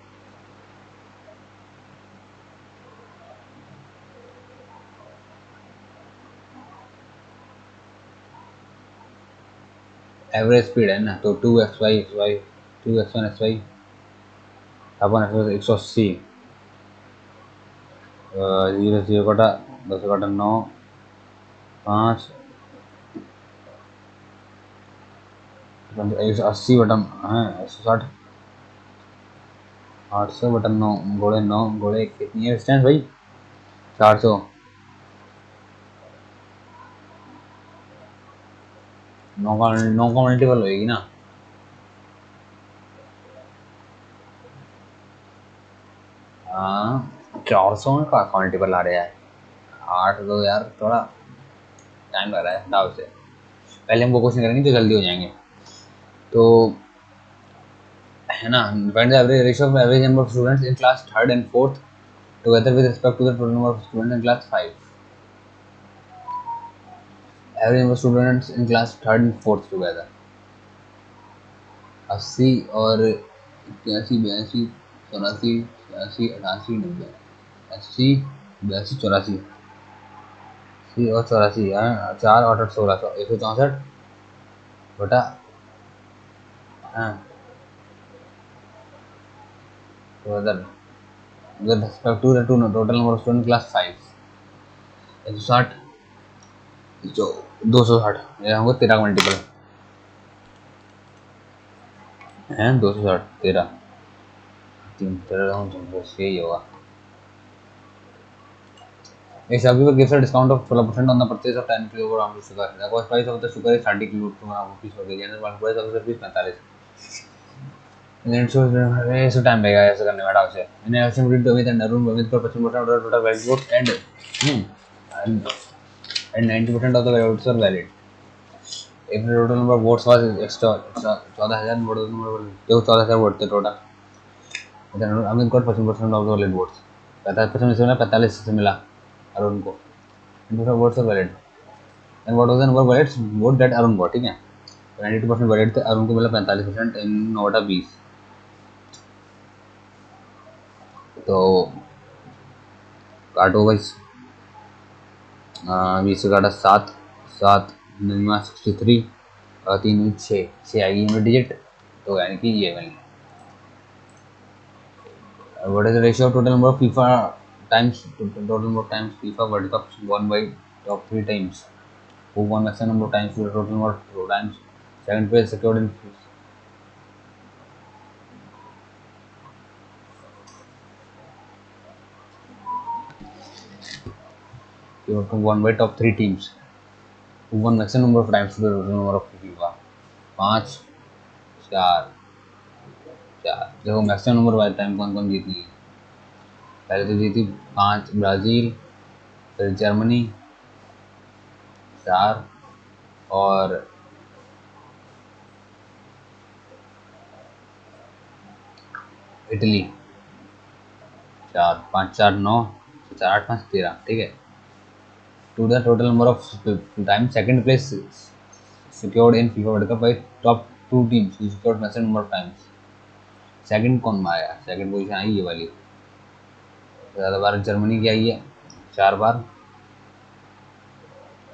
एवरेज स्पीड है ना, तो 2 x y अपन 180, 0 0 कटा 200 कटा 9, 5, 180 बटन है 160, 800/9 घोड़े 9 घोड़े कितनी है डिस्टेंस भाई? 400, 9 का मल्टीपल होएगी ना। हाँ, 400 में का मल्टीपल आ रहा है। 8 दो यार, थोड़ा टाइम लग रहा है दाव से। पहले हम वो क्वेश्चन करेंगे तो जल्दी हो जाएंगे। तो है ना, find the average ratio of average number of students in class third and fourth together with respect to the total number of students in class 5। Average number of students in class third and fourth together 80 और 81, 82, 84, 86, 88, 90, 80, 82, 84, 80 और 84 है। 4, 8, 8, 16, 164 बटा, हाँ, together with respect to the total number of students in class 5, 160 जो 260 ये होगा 13 का मल्टीपल है। 260 13 3 13 बस यही होगा। A shopkeeper gives a discount of 12% on the purchase of 10 kilograms of sugar. The cost price of the sugar is 30 kilograms rupees per kg and the market price of the sugar is 45। ऐसे टाइम लगेगा ऐसे करने में डाउ से। मैंने ऐसे मिनट अमित एंड अरुण अमित को 25% of the total valid vote and 90% of the votes are valid. If the total number of votes was extra 14,000 vote, देखो 14,000 वोट थे टोटल, अमित को 25% ऑफ द वैलिड वोट्स, 45% से मिला, 45 से मिला अरुण को, votes are valid and what was the number of valid vote that Arun को, ठीक है। 92% वैलिड थे, अरुण को मिला 45% इन 9/20। तो काटो भाई, 20 से काटा 7, 7 9 63 और 3 6 6 आएगी यूनिट डिजिट, तो यानी कि ये मिल। What is the ratio of total number of FIFA times total number of times FIFA World Cups won by top 3 teams? Who won maximum number of times to the total number of times? Second place secured in You have to won by top 3 teams who won maximum number of times to the total number of FIFA. 5 4 4 देखो मैक्सिमम नंबर वाले टाइम कौन कौन जीती है। पहले तो जीती 5 ब्राज़ील, फिर जर्मनी 4 और इटली 4 5 4 9 4 8 5 13। ठीक है। To the total number of times second place secured in FIFA World Cup by top 2 teams who secured maximum number of times। Second कौन आया? सेकंड पोजीशन आई ये वाली। ज़्यादा बार जर्मनी की आई है 4 बार,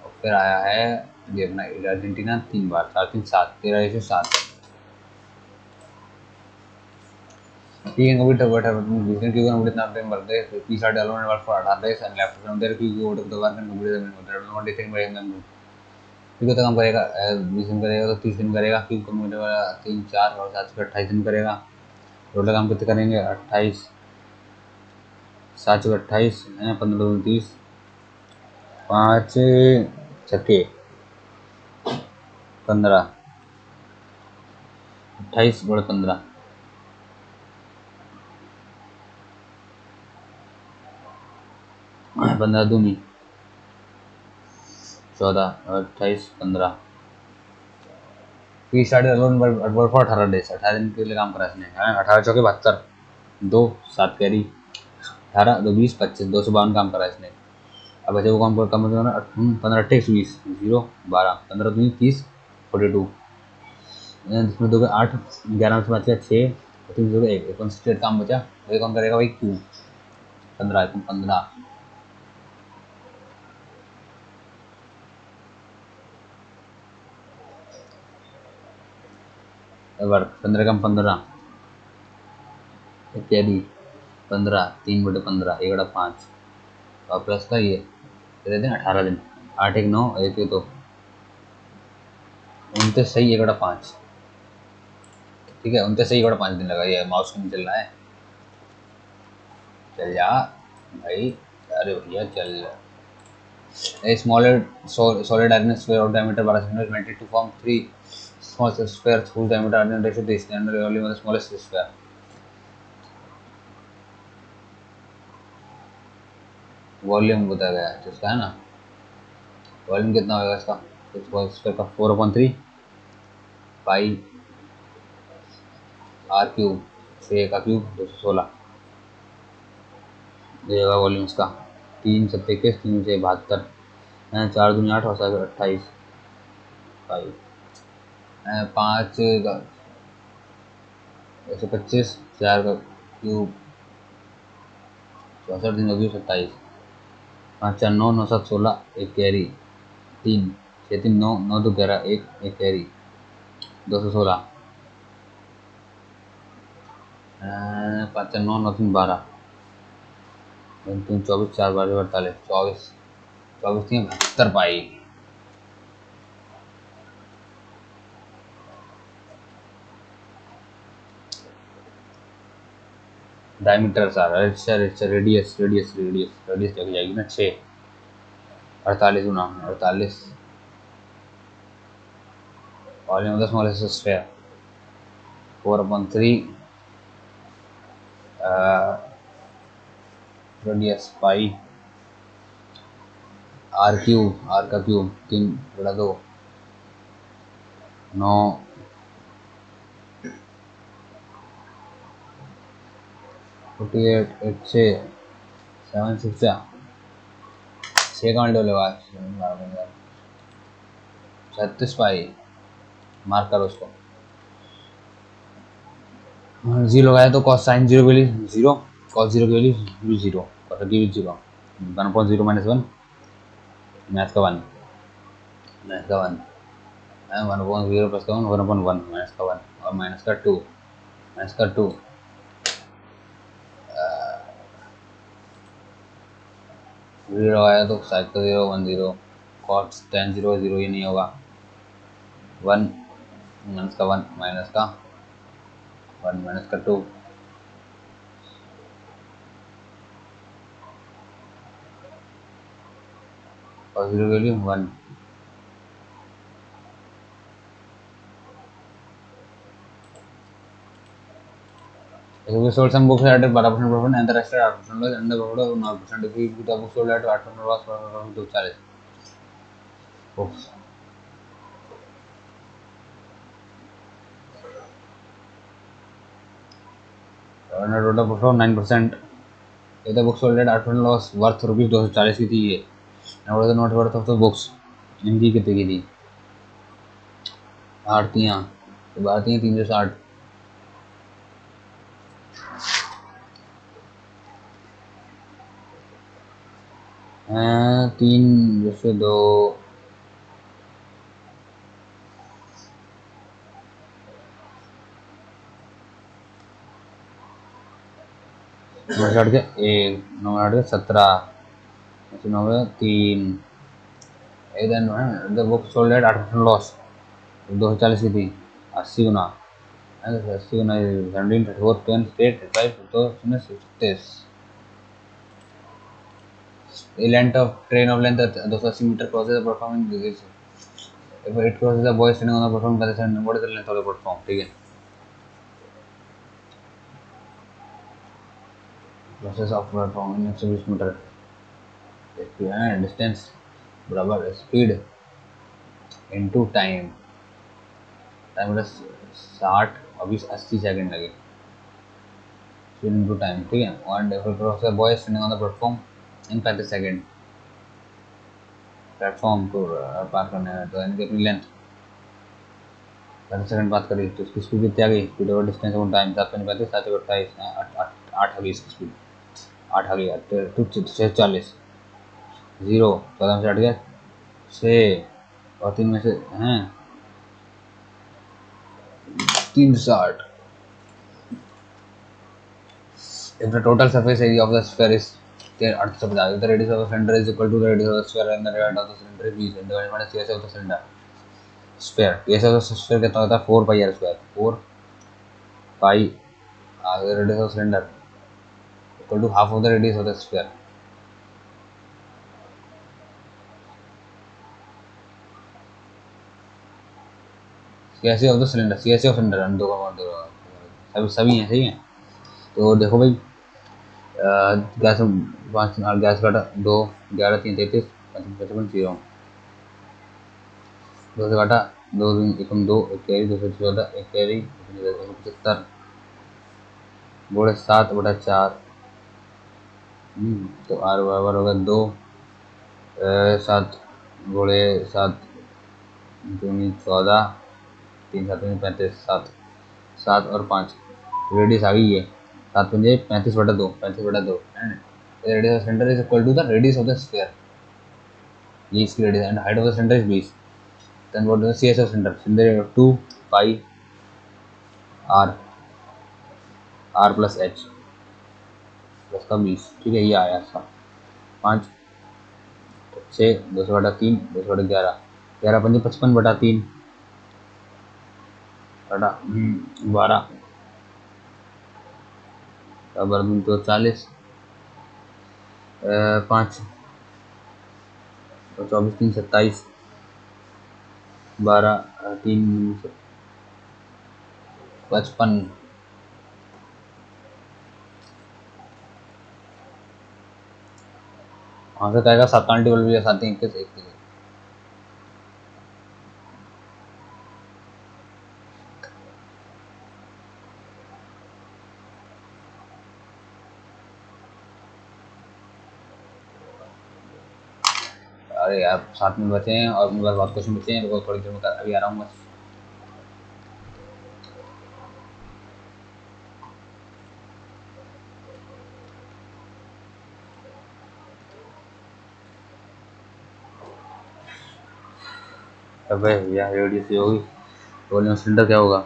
और फिर आया है ये अपना Argentina 3 bar, 4 3 7 13/7। He incubated Vision Cuban with nothing but this. He started alone and worked for 18 days and left from there. He go to the work and completed the not anything by him। क्यों तो काम करेगा 20 दिन करेगा तो 30 दिन करेगा, क्यों कंप्यूटर वाला 3 4 और 7 से 28 दिन करेगा। टोटल काम कितने करेंगे? 28 7 से 28 है 15 2 30 5 छक्के 15 28 बड़े 15 15 दूनी 14 28 15। He started alone work for 18 days, 18 दिन के लिए काम करा इसने। 18 चौके 72 2 7 कैरी 18 2 20 25 252 काम करा इसने। अब बचे वो काम कम करना 15 28 20 0 12 15 2 30 42 जिसमें 2 8 11 से बचा 6 3 0 1 कंस्टेंट काम बचा। वही कौन करेगा भाई? क्यू 15 15 वर्क 15 कम 15 कैरी 15 3/15 1/5 और प्लस का ये कितने दिन? 18 दिन 8 1 9 1 तो 29 सही 1/5। ठीक है 29 सही 1/5 दिन लगा। ये माउस नहीं चल रहा है, चल जा भाई। अरे भैया चल जा। A smaller solid iron sphere of diameter 12 cm is meant to form 3 small spheres whose diameter are in ratio to the standard volume of the smallest sphere। Volume बताया गया है तो इसका है ना, वॉल्यूम कितना होगा इसका? स्क्वायर का 4/3 पाई आर क्यूब 6 का क्यूब 216 ये होगा वॉल्यूम इसका। 3 7 21 3 से 72 4 दूनी 8 और 7 28 पाई 5 का 125 4 का क्यूब 64 दिन होगी 27 5 4 9 9 7 16 एक कैरी 3 6 3 9 9 2 11 एक कैरी 216 5 4 9 9 3 12 3 24 4 12 48 24 24 3 72 पाई। डायमीटर सारा रेडियस चली जाएगी ना 6 48 गुना 48 volume of the smallest sphere 4/3 radius pi R का क्यूब 3/2 9 48 8 6 7 6 6 का मल्टीपल होगा 36 पाई। मार्क करो उसको। जीरो लगाया तो कॉस साइन जीरो की वैल्यू 0, कॉस जीरो की वैल्यू 0, कॉस की वैल्यू 0 1/0 -1 मैथ का 1 माइनस का 1 1/0 प्लस का 1 1/1 माइनस का 1 और माइनस का 2 0 आया तो साइड का 0 1 0 कॉस tan 0 0 ये नहीं होगा 1 माइनस का 1 माइनस का 1 माइनस का 2 और 0 की value 1। sold some books at 12% profit and the rest at 8% loss and the profit of 9%. If we the book sold at 8% loss for 240. Books. And a total profit of 9%. If the book sold at 8% loss worth rupees 240 की थी ये. And what is the net worth of the books? इनकी कितनी की थी? आरतियाँ. तो आरतियाँ 360. 3 जैसे 2 नौ के 1 9 के 17 9 के 3 then the book sold at 8% loss 240 की थी 80 गुना 80 गुना 17 34 10 8 5 तो 37 a length of train of length 280 meter crosses the platform in this if it crosses the boy standing on the platform what is the length of the platform ठीक है crosses of platform in 120 meter distance बराबर speed into time मतलब 60 और 20 80 सेकंड लगे speed into time ठीक है and if it crosses the boy standing on the platform in 35 second platform को पार करने में तो यानी कि लेंथ 30 सेकंड बात करी तो उसकी स्पीड कितनी आ गई स्पीड ओवर डिस्टेंस और टाइम 7 7 28 8 आ गई इसकी स्पीड 8 आ गई तो 46 0 14 में से हट गया 6 और 3 में से हैं 360 if the total surface area of the sphere is 850 the radius of the cylinder is equal to the radius of the sphere and the radius of the cylinder is 20 and divided by the area of the cylinder sphere area of the sphere कितना होता है 4 pi r square 4 pi the radius of the cylinder equal to half of the radius of the sphere CSA of the cylinder CSA of cylinder सभी हैं सही है तो देखो भाई गैस 5 गैस काटा 2 11 3 33 55 0 2 से काटा 2 एकम 2 एक कैरी 214 एक कैरी 75 बोले 7/4 तो आर बराबर होगा 2 7 बोले 7 दूनी 14 3 7 35 7 7 और 5 रेडियस आ गई है 7 पंजे 35/2 35/2 and radius of centre is equal to the radius of the sphere ये इसकी radius and height of the centre is 20 then what is the CS of centre centre 2 pi R R plus H plus का 20 ठीक है ये आया इसका 5 6 2/3 2/11 11 पंजे 55/3 बटा 12 बराबर 240 5 24 3 27 12 3 55 वहाँ से कहेगा 7 टेबल भी साथ ही एक अरे यार 7 मिनट बचे हैं और मेरे पास बहुत क्वेश्चन बचे हैं तो थोड़ी देर में अभी आ रहा हूँ बस अबे यार रेडियस ये होगी वॉल्यूम सिलेंडर क्या होगा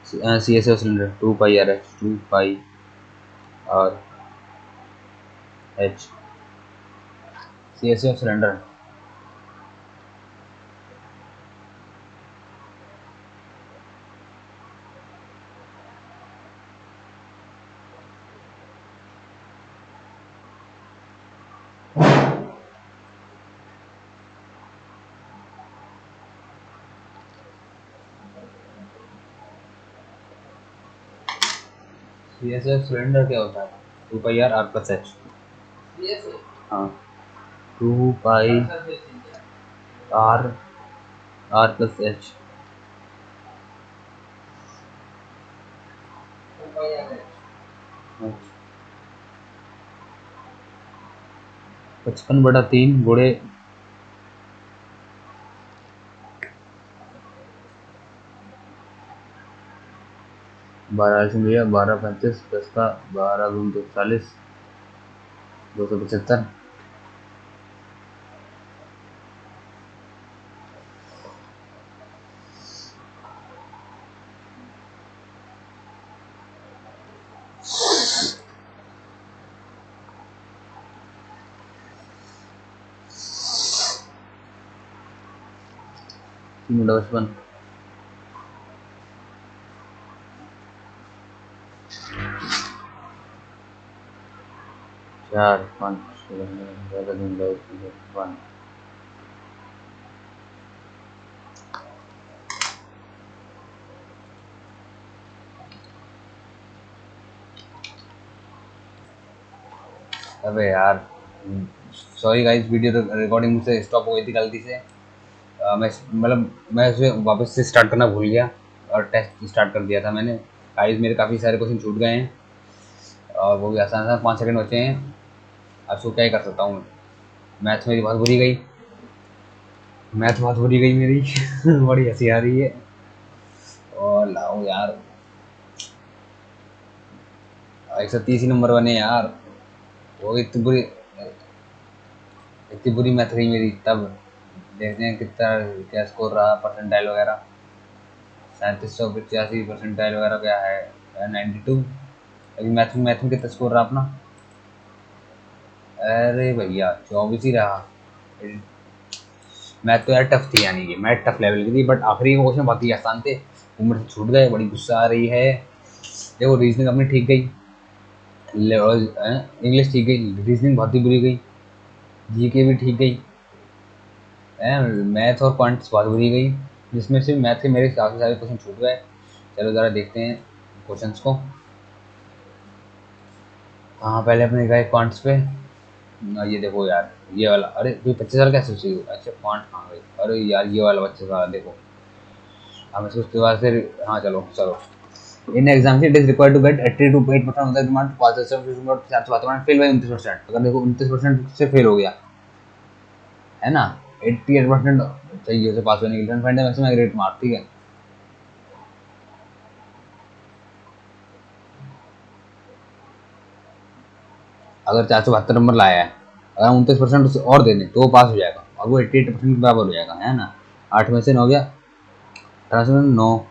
C S cylinder 2 pi R है 2 pi R H C S cylinder CSS cylinder क्या होता है? 2 pi R R plus H. हाँ, 2 pi R R plus H. 55/3 गुणे 12 से भैया 12 35 10 का 12 दूनी 240 275। तीन 55 4 5 11 1। अबे यार, सॉरी गाइस, वीडियो रिकॉर्डिंग मुझसे स्टॉप हो गई थी गलती से। मैं उसे वापस से स्टार्ट करना भूल गया और टेस्ट स्टार्ट कर दिया था मैंने। गाइस मेरे काफ़ी सारे क्वेश्चन छूट गए हैं और वो भी आसान आसान 5 सेकंड बचे हैं। अब सो क्या ही कर सकता हूँ। मैथ मेरी बहुत बुरी गई, मैथ बहुत बुरी गई मेरी। बड़ी हंसी आ रही है। और लाओ यार, 130 नंबर बने यार। वो इतनी बुरी मैथ रही मेरी तब। देखते हैं कितना क्या स्कोर रहा, परसेंटाइल वगैरह। 3785 परसेंटाइल वगैरह क्या है, 92। अभी मैथ में कितना स्कोर रहा अपना? अरे भैया 24 ही रहा। मैथ तो यार टफ थी, यानी कि मैथ टफ लेवल की थी, बट आखिरी के क्वेश्चन बहुत ही आसान थे, उम्र से छूट गए। बड़ी गुस्सा आ रही है। देखो रीजनिंग अपनी ठीक गई, इंग्लिश ठीक गई, रीजनिंग बहुत ही बुरी गई, जीके भी ठीक गई, मैथ और क्वांट्स बहुत बुरी गई, जिसमें से मैथ के मेरे काफ़ी सारे क्वेश्चन छूट गए। चलो ज़रा देखते हैं क्वेश्चंस को। हाँ, पहले अपने गए क्वांट्स पे। ये देखो यार, ये वाला, अरे कोई 25 साल कैसे चाहिए? अच्छा क्वांट कहाँ गई? अरे यार ये वाला 25 साल देखो। अब इसको उसके बाद फिर, हाँ चलो चलो। In exam it is required to get 80 to 8% of the demand pass fail by 29%। अगर देखो 29% से फेल हो गया है ना, 88% चाहिए उसे पास होने के लिए। Find the maximum aggregate mark, ठीक है। अगर 472 नंबर लाया है, अगर 29% उसे और दे दें तो वो पास हो जाएगा और वो 88% के बराबर हो जाएगा, है ना। 8 में से 9 गया, 18 से 9,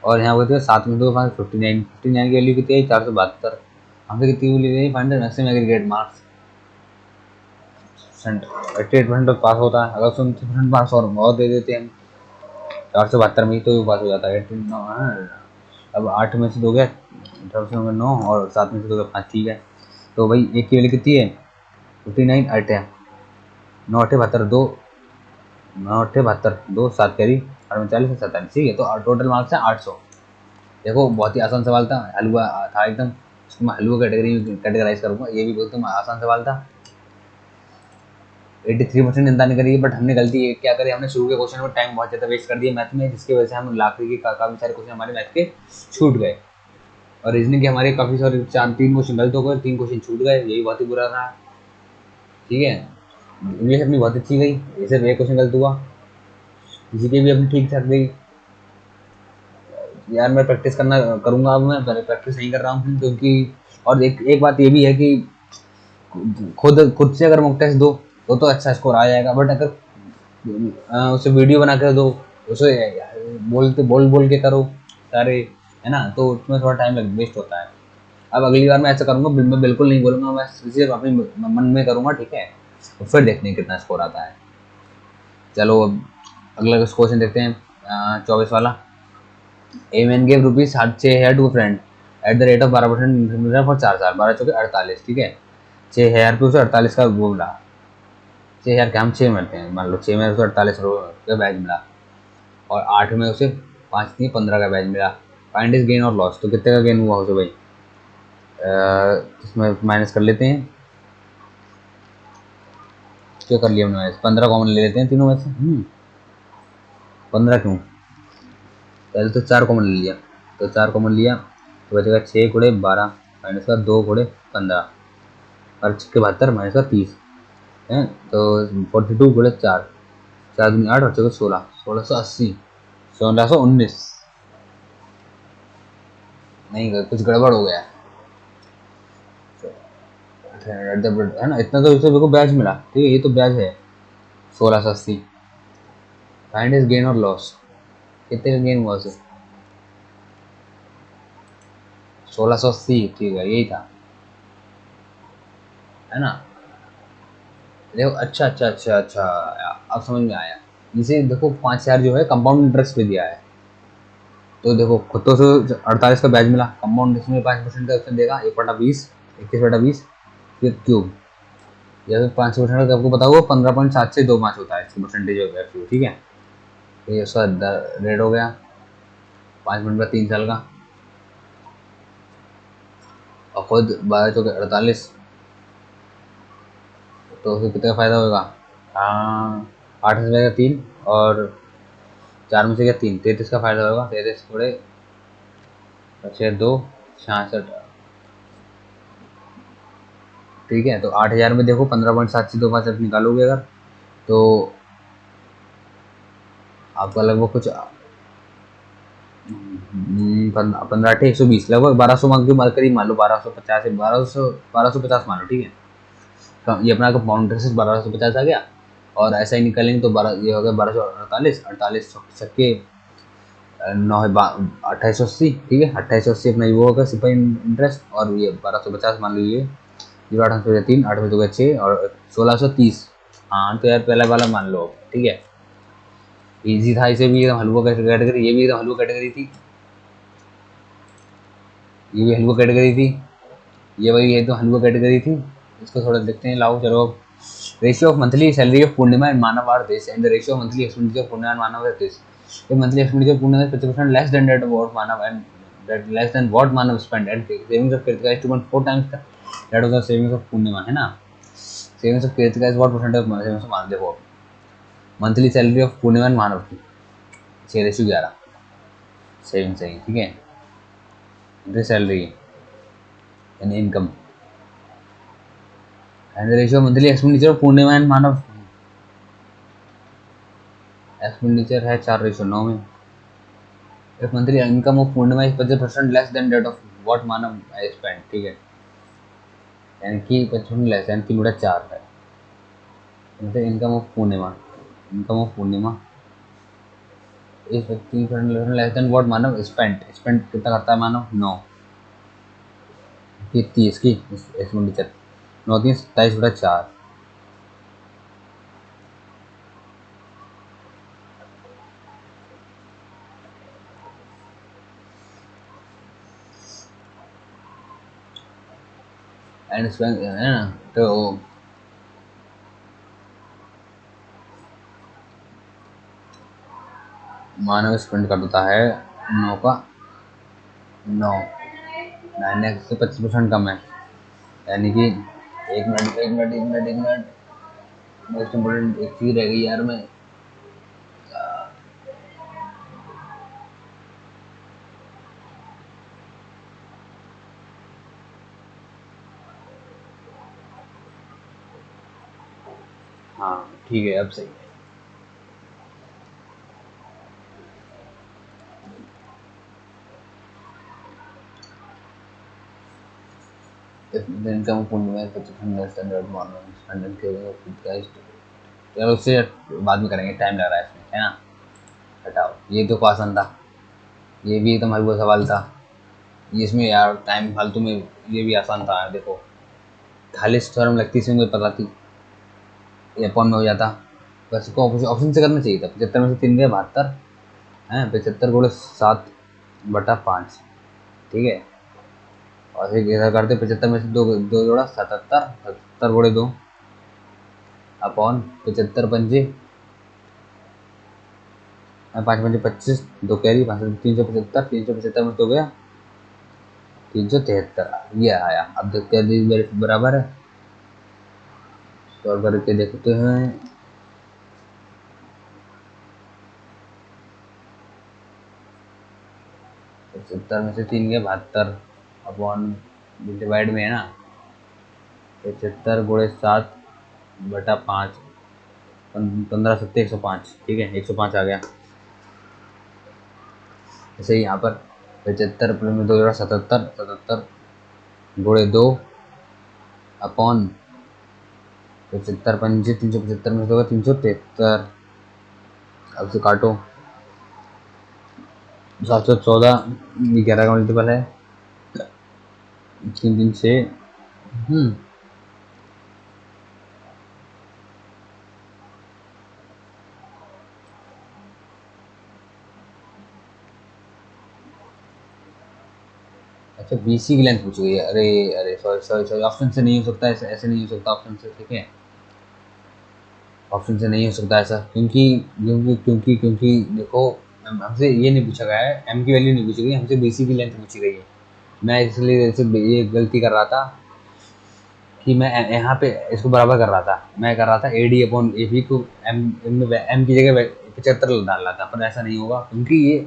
और यहाँ बोलते हैं 7 में 2 5 59। 59 की वैल्यू कितनी है? 472। हमसे कितनी वैल्यू ली? Find the maximum aggregate marks. 88% तक पास होता है। अगर 29% मार्क्स और दे देते हैं हम 472 में ही, तो पास हो जाता है 18। अब 8 में से 2 गया, 18 से 9, और 7 में से 2 गया 5, ठीक है। तो भाई एक की वैल्यू कितनी है? 59। 8 है 9 8 72, 9 8 72, 2 7 करी 48 से 47, ठीक है। तो टोटल मार्क्स है 800। देखो बहुत ही आसान सवाल था, हलवा था एकदम। इसको मैं हलवा कैटेगरी में कैटेगराइज करूँगा। ये भी बहुत आसान सवाल था। 83% चिंता नहीं करिए, बट हमने गलती ये क्या करी, हमने शुरू के क्वेश्चन में टाइम बहुत ज़्यादा वेस्ट कर दिया मैथ में, जिसकी वजह से हम आखिरी के काफ़ी सारे क्वेश्चन हमारे मैथ के छूट गए। और रीजनिंग के हमारे काफ़ी सारे 3 क्वेश्चन गलत हो गए, 3 क्वेश्चन छूट गए, यही बहुत ही बुरा रहा, ठीक है। इंग्लिश अपनी बहुत अच्छी गई, ये सिर्फ एक क्वेश्चन गलत हुआ। जीके भी अपनी ठीक ठाक गई। यार मैं प्रैक्टिस करना करूँगा, अब मैं प्रैक्टिस नहीं कर रहा हूँ क्योंकि, और एक बात ये भी है कि खुद खुद से अगर मॉक टेस्ट दो तो अच्छा स्कोर आ जाएगा, बट अगर उसे वीडियो बना कर दो, उसे बोल बोल के करो सारे, है ना, तो उसमें थोड़ा टाइम वेस्ट होता है। अब अगली बार मैं ऐसा करूँगा, मैं बिल्कुल नहीं बोलूँगा, मैं सिर्फ अपने मन में करूँगा, ठीक है। तो फिर देखते हैं कितना स्कोर आता है। चलो अब अगला क्वेश्चन देखते हैं, 24 वाला। A man gave rupees 6,000 to friend at the rate of 12% for 4 साल, 12 चौके 48, ठीक है। 6,000 पे उसे 48 का वो मिला। 6,000 के हम 6 मिलते हैं, मान लो 6 में उसे 48 का बैच मिला, और 8 में उसे 5 नहीं 15 का बैच मिला। फाइंड इज गेन और लॉस, तो कितने का गेन हुआ उसे भाई? इसमें माइनस कर लेते हैं। क्या कर लिया हमने माइनस? 15 कॉमन ले लेते हैं तीनों में से। 15 क्यों? पहले तो 4 कॉमन ले लिया, तो 4 कॉमन लिया तो बचेगा 6 गुणे 12 माइनस का 2 गुणे 15 और 6 के 72 माइनस का 30 है। तो 42 गुणे 4, 4 दूनी 8 और 6 16, 1680, 1619। नहीं, कुछ गड़बड़ हो गया है ना। इतना तो इसे मेरे को ब्याज मिला, ठीक है, ये तो ब्याज है 1680। फाइंड इज गेन और लॉस, कितने का गेन हुआ उसे? 1680, ठीक है, यही था, है ना। देखो, अच्छा अच्छा अच्छा अच्छा, अब समझ में आया। इसे देखो 5000 जो है कंपाउंड इंटरेस्ट पे दिया है, तो देखो खुद तो 48 का ब्याज मिला, कंपाउंड इंटरेस्ट में 5% का उसने देगा, 1/20, 21/20 फिर क्यूब, या फिर 5% का आपको पता होगा 15.725 होता है इसकी परसेंटेज हो गया क्यूब, ठीक है। तो ये उसका रेट हो गया 5 मिनट का 3 साल का। और खुद 12×48, तो उसको कितने का फायदा होगा? हाँ, 8 से जाएगा 3 और 4 में से क्या 3, 33 का फायदा होगा। 33 थोड़े 6 2 66, ठीक है। तो 8000 में देखो 15.725 आप निकालोगे अगर, तो आपका लगभग कुछ 15 8 120, लगभग 1200 मांग के करीब मान लो, 1250 1250 मान लो, ठीक है। तो ये अपना कंपाउंड इंटरेस्ट 1250 आ गया, और ऐसा ही निकालेंगे तो 12 ये हो गया 1248, 48 छक्के 9 है 2880, ठीक है। 2880 अपना ये वो होगा सिपाही इंटरेस्ट, और ये 1250 मान लीजिए, 0 8 3 8 में 2 6 और 1630। हाँ, तो यार पहला वाला मान लो, ठीक है, इजी था। इसे भी एकदम हलवा कैटेगरी, ये भी एकदम हलवा कैटेगरी थी, ये भी हलवा कैटेगरी थी, ये वही है तो हलवा कैटेगरी थी। इसको थोड़ा देखते हैं, लाओ चलो। Ratio of monthly salary of Purnima and Manav are this, and the ratio of monthly expenditure of Purnima and Manav is this. If monthly expenditure Purnima is 50% less than that of what Manav and that less than what Manav spend, and savings of Kritika is 2.4 times that of the savings of Purnima, है ना। savings of Kritika is what percent of savings of Manav? देखो, monthly salary of Purnima and Manav की 6:11 सेविंग सही, ठीक है। मंथली सैलरी यानी income, and the ratio monthly expenditure of Purnima and Manav, expenditure है 4:9 में। If monthly income of Purnima is 50% less than that of what Manav I spent, ठीक है, यानी कि 55 लेस, यानी 3/4 है। मतलब income of Purnima, income of Purnima is 3% less than what Manav spent, spent कितना करता है मानव? 9, कितनी इसकी एक्सपेंडिचर? 9 3 27/4। एंड स्पेंड है ना, तो मानव स्पेंड करता है 9 का 9, 9 से 25% कम है, यानी कि 1 मिनट मोस्ट इम्पोर्टेंट एक चीज रह गई यार। मैं हाँ, ठीक है, अब सही है। Income Purnima 50% less than that Manav spend के, चलो उससे बाद में करेंगे, टाइम लग रहा है इसमें, है ना। हटाओ, ये तो आसान था, ये भी एकदम हलवा सवाल था। ये इसमें यार टाइम फालतू में, ये भी आसान था, देखो 48 फॉर्म लगती इसमें मुझे पता थी, ये अपॉन में हो जाता। बस इसको ऑप्शन से करना चाहिए था। 75 में से 3 गए 72 है, 75 गुणे 7/5, ठीक है। और फिर इधर करते 75 में से दो दो जोड़ा 77, 77 गुणे 2 अपॉन 75 पंजे 5 पंजे 25, 2 कैरी 5 375, 375 में 2 गया 373 ये आया। अब देखते हैं मेरे बराबर है, तो करके देखते हैं। 75 में से 3 गए 72 अपॉन डिवाइड में है ना, 75 गुणे 7/5, 15 सत्ते 105। ठीक है, 105 आ गया। जैसे यहाँ पर 75 प्लस में 2 77, 77 गुणे 2 अपॉन 75 पंजे 375 में से 2 373। अब से काटो, 714 11 का मल्टीपल है, 3 3 6। अच्छा, BC की लेंथ पूछ गई है। अरे अरे सॉरी सॉरी सॉरी, ऑप्शन से नहीं हो सकता ऐसे, ऐसे नहीं हो सकता ऑप्शन से। ठीक है, ऑप्शन से नहीं हो सकता ऐसा, क्योंकि क्योंकि क्योंकि क्योंकि देखो, हमसे ये नहीं पूछा गया है, M की वैल्यू नहीं पूछी गई, हमसे BC की लेंथ पूछी गई है। मैं इसलिए ये गलती कर रहा था कि मैं यहाँ पे इसको बराबर कर रहा था। मैं कर रहा था AD अपॉन AP को M की जगह 75 डाल रहा था, पर ऐसा नहीं होगा क्योंकि ये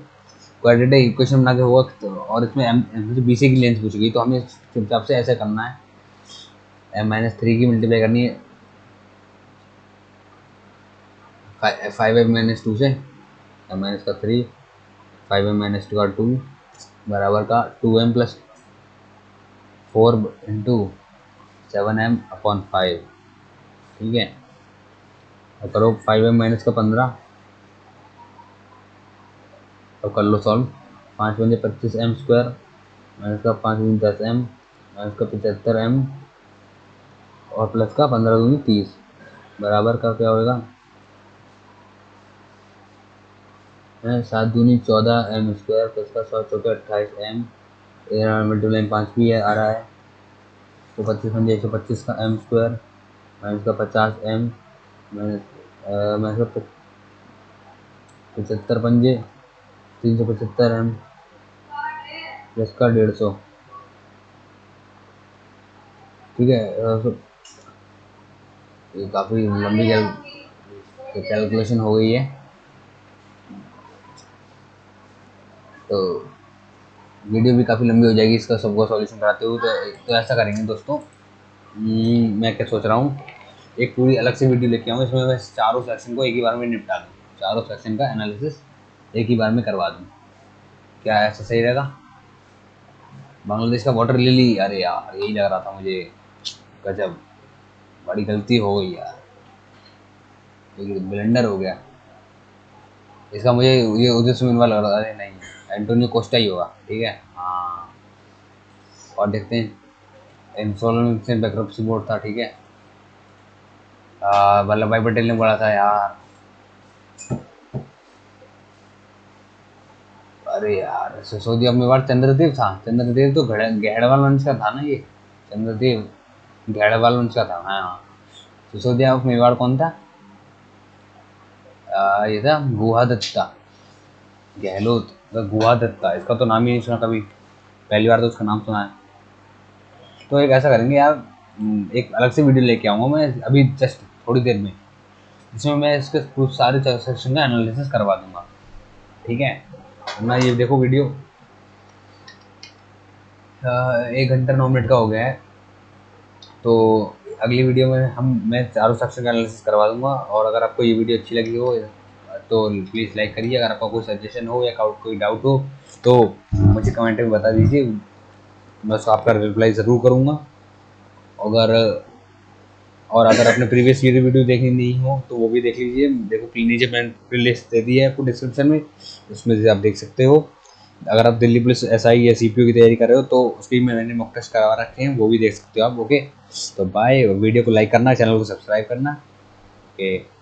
क्वाड्रेटिक इक्वेशन बना के होगा, तो और इसमें BC की लेंथ पूछी गई, तो हमें चुपचाप से ऐसा करना है, M-3 की मल्टीप्लाई करनी है 5m-2 से, M-3 5m-2 का 2 बराबर का 2m plus 4 into 7m upon 5। ठीक है, और करो 5m माइनस का 15, तो कर लो सॉल्व। 5 बजे 25m² माइनस का 5 दूनी 10m माइनस का 75m और प्लस का 15 दूनी 30 बराबर का क्या होगा, 7 दूनी 14m² प्लस का 100 चौके 28m, मल्टीप्लाई 5 भी है आ रहा है, तो 25 बजे 125 का m² माइनस का 50m माइनस का 75 पंजे 375m प्लस का 150। ठीक है, ये काफ़ी लंबी कैलकुलेशन हो गई है, तो वीडियो भी काफ़ी लंबी हो जाएगी इसका सबको सॉल्यूशन कराते हुए। तो ऐसा करेंगे दोस्तों, मैं क्या सोच रहा हूँ, एक पूरी अलग से वीडियो लेके आऊँ, इसमें मैं चारों सेक्शन को एक ही बार में निपटा दूँ, चारों सेक्शन का एनालिसिस एक ही बार में करवा दूँ। क्या ऐसा सही रहेगा? बांग्लादेश का वाटर लिली, अरे यार यही लग रहा था मुझे, गजब, बड़ी गलती हो गई यार, ब्लेंडर हो गया इसका। मुझे ये उदित सुमिनवा लग रहा था, अरे नहीं, एंटोनियो कोस्टा ही होगा। ठीक है, हाँ, और देखते हैं, इंसॉल्वेंसी बैंकरप्सी बोर्ड था। ठीक है, वल्लभ भाई पटेल ने बोला था यार, अरे यार सिसोदिया मेवाड़ चंद्रदेव था, चंद्रदेव तो गहड़वाल वंश का था ना, ये चंद्रदेव गहड़वाल वंश का था। हाँ, सिसोदिया ऑफ मेवाड़ कौन था? ये था गुहा दत्ता, गहलोत गुहा दत्ता, इसका तो नाम ही नहीं सुना कभी, पहली बार तो उसका नाम सुना है। तो एक ऐसा करेंगे यार, एक अलग से वीडियो लेके आऊँगा मैं अभी जस्ट थोड़ी देर में, जिसमें मैं इसके सारे सेक्शन का एनालिसिस करवा दूंगा। ठीक है, मैं ये देखो वीडियो 1 घंटा 9 मिनट का हो गया है, तो अगली वीडियो में मैं चारों सेक्शन का एनालिसिस करवा दूंगा। और अगर आपको ये वीडियो अच्छी लगी हो तो प्लीज़ लाइक करिए, अगर आपका कोई सजेशन हो या कोई डाउट हो तो मुझे कमेंट में बता दीजिए, मैं उसका आपका रिप्लाई ज़रूर करूँगा। अगर आपने प्रीवियस वीडियो देखी नहीं हो तो वो भी देख लीजिए, देखो नीचे मैंने प्लेलिस्ट दे दी है आपको डिस्क्रिप्शन में, उसमें से आप देख सकते हो। अगर आप दिल्ली पुलिस SI या CPO की तैयारी कर रहे हो तो उसकी मैंने मॉक टेस्ट करवा रखे हैं, वो भी देख सकते हो आप। ओके, तो बाय, वीडियो को लाइक करना, चैनल को सब्सक्राइब करना। ओके।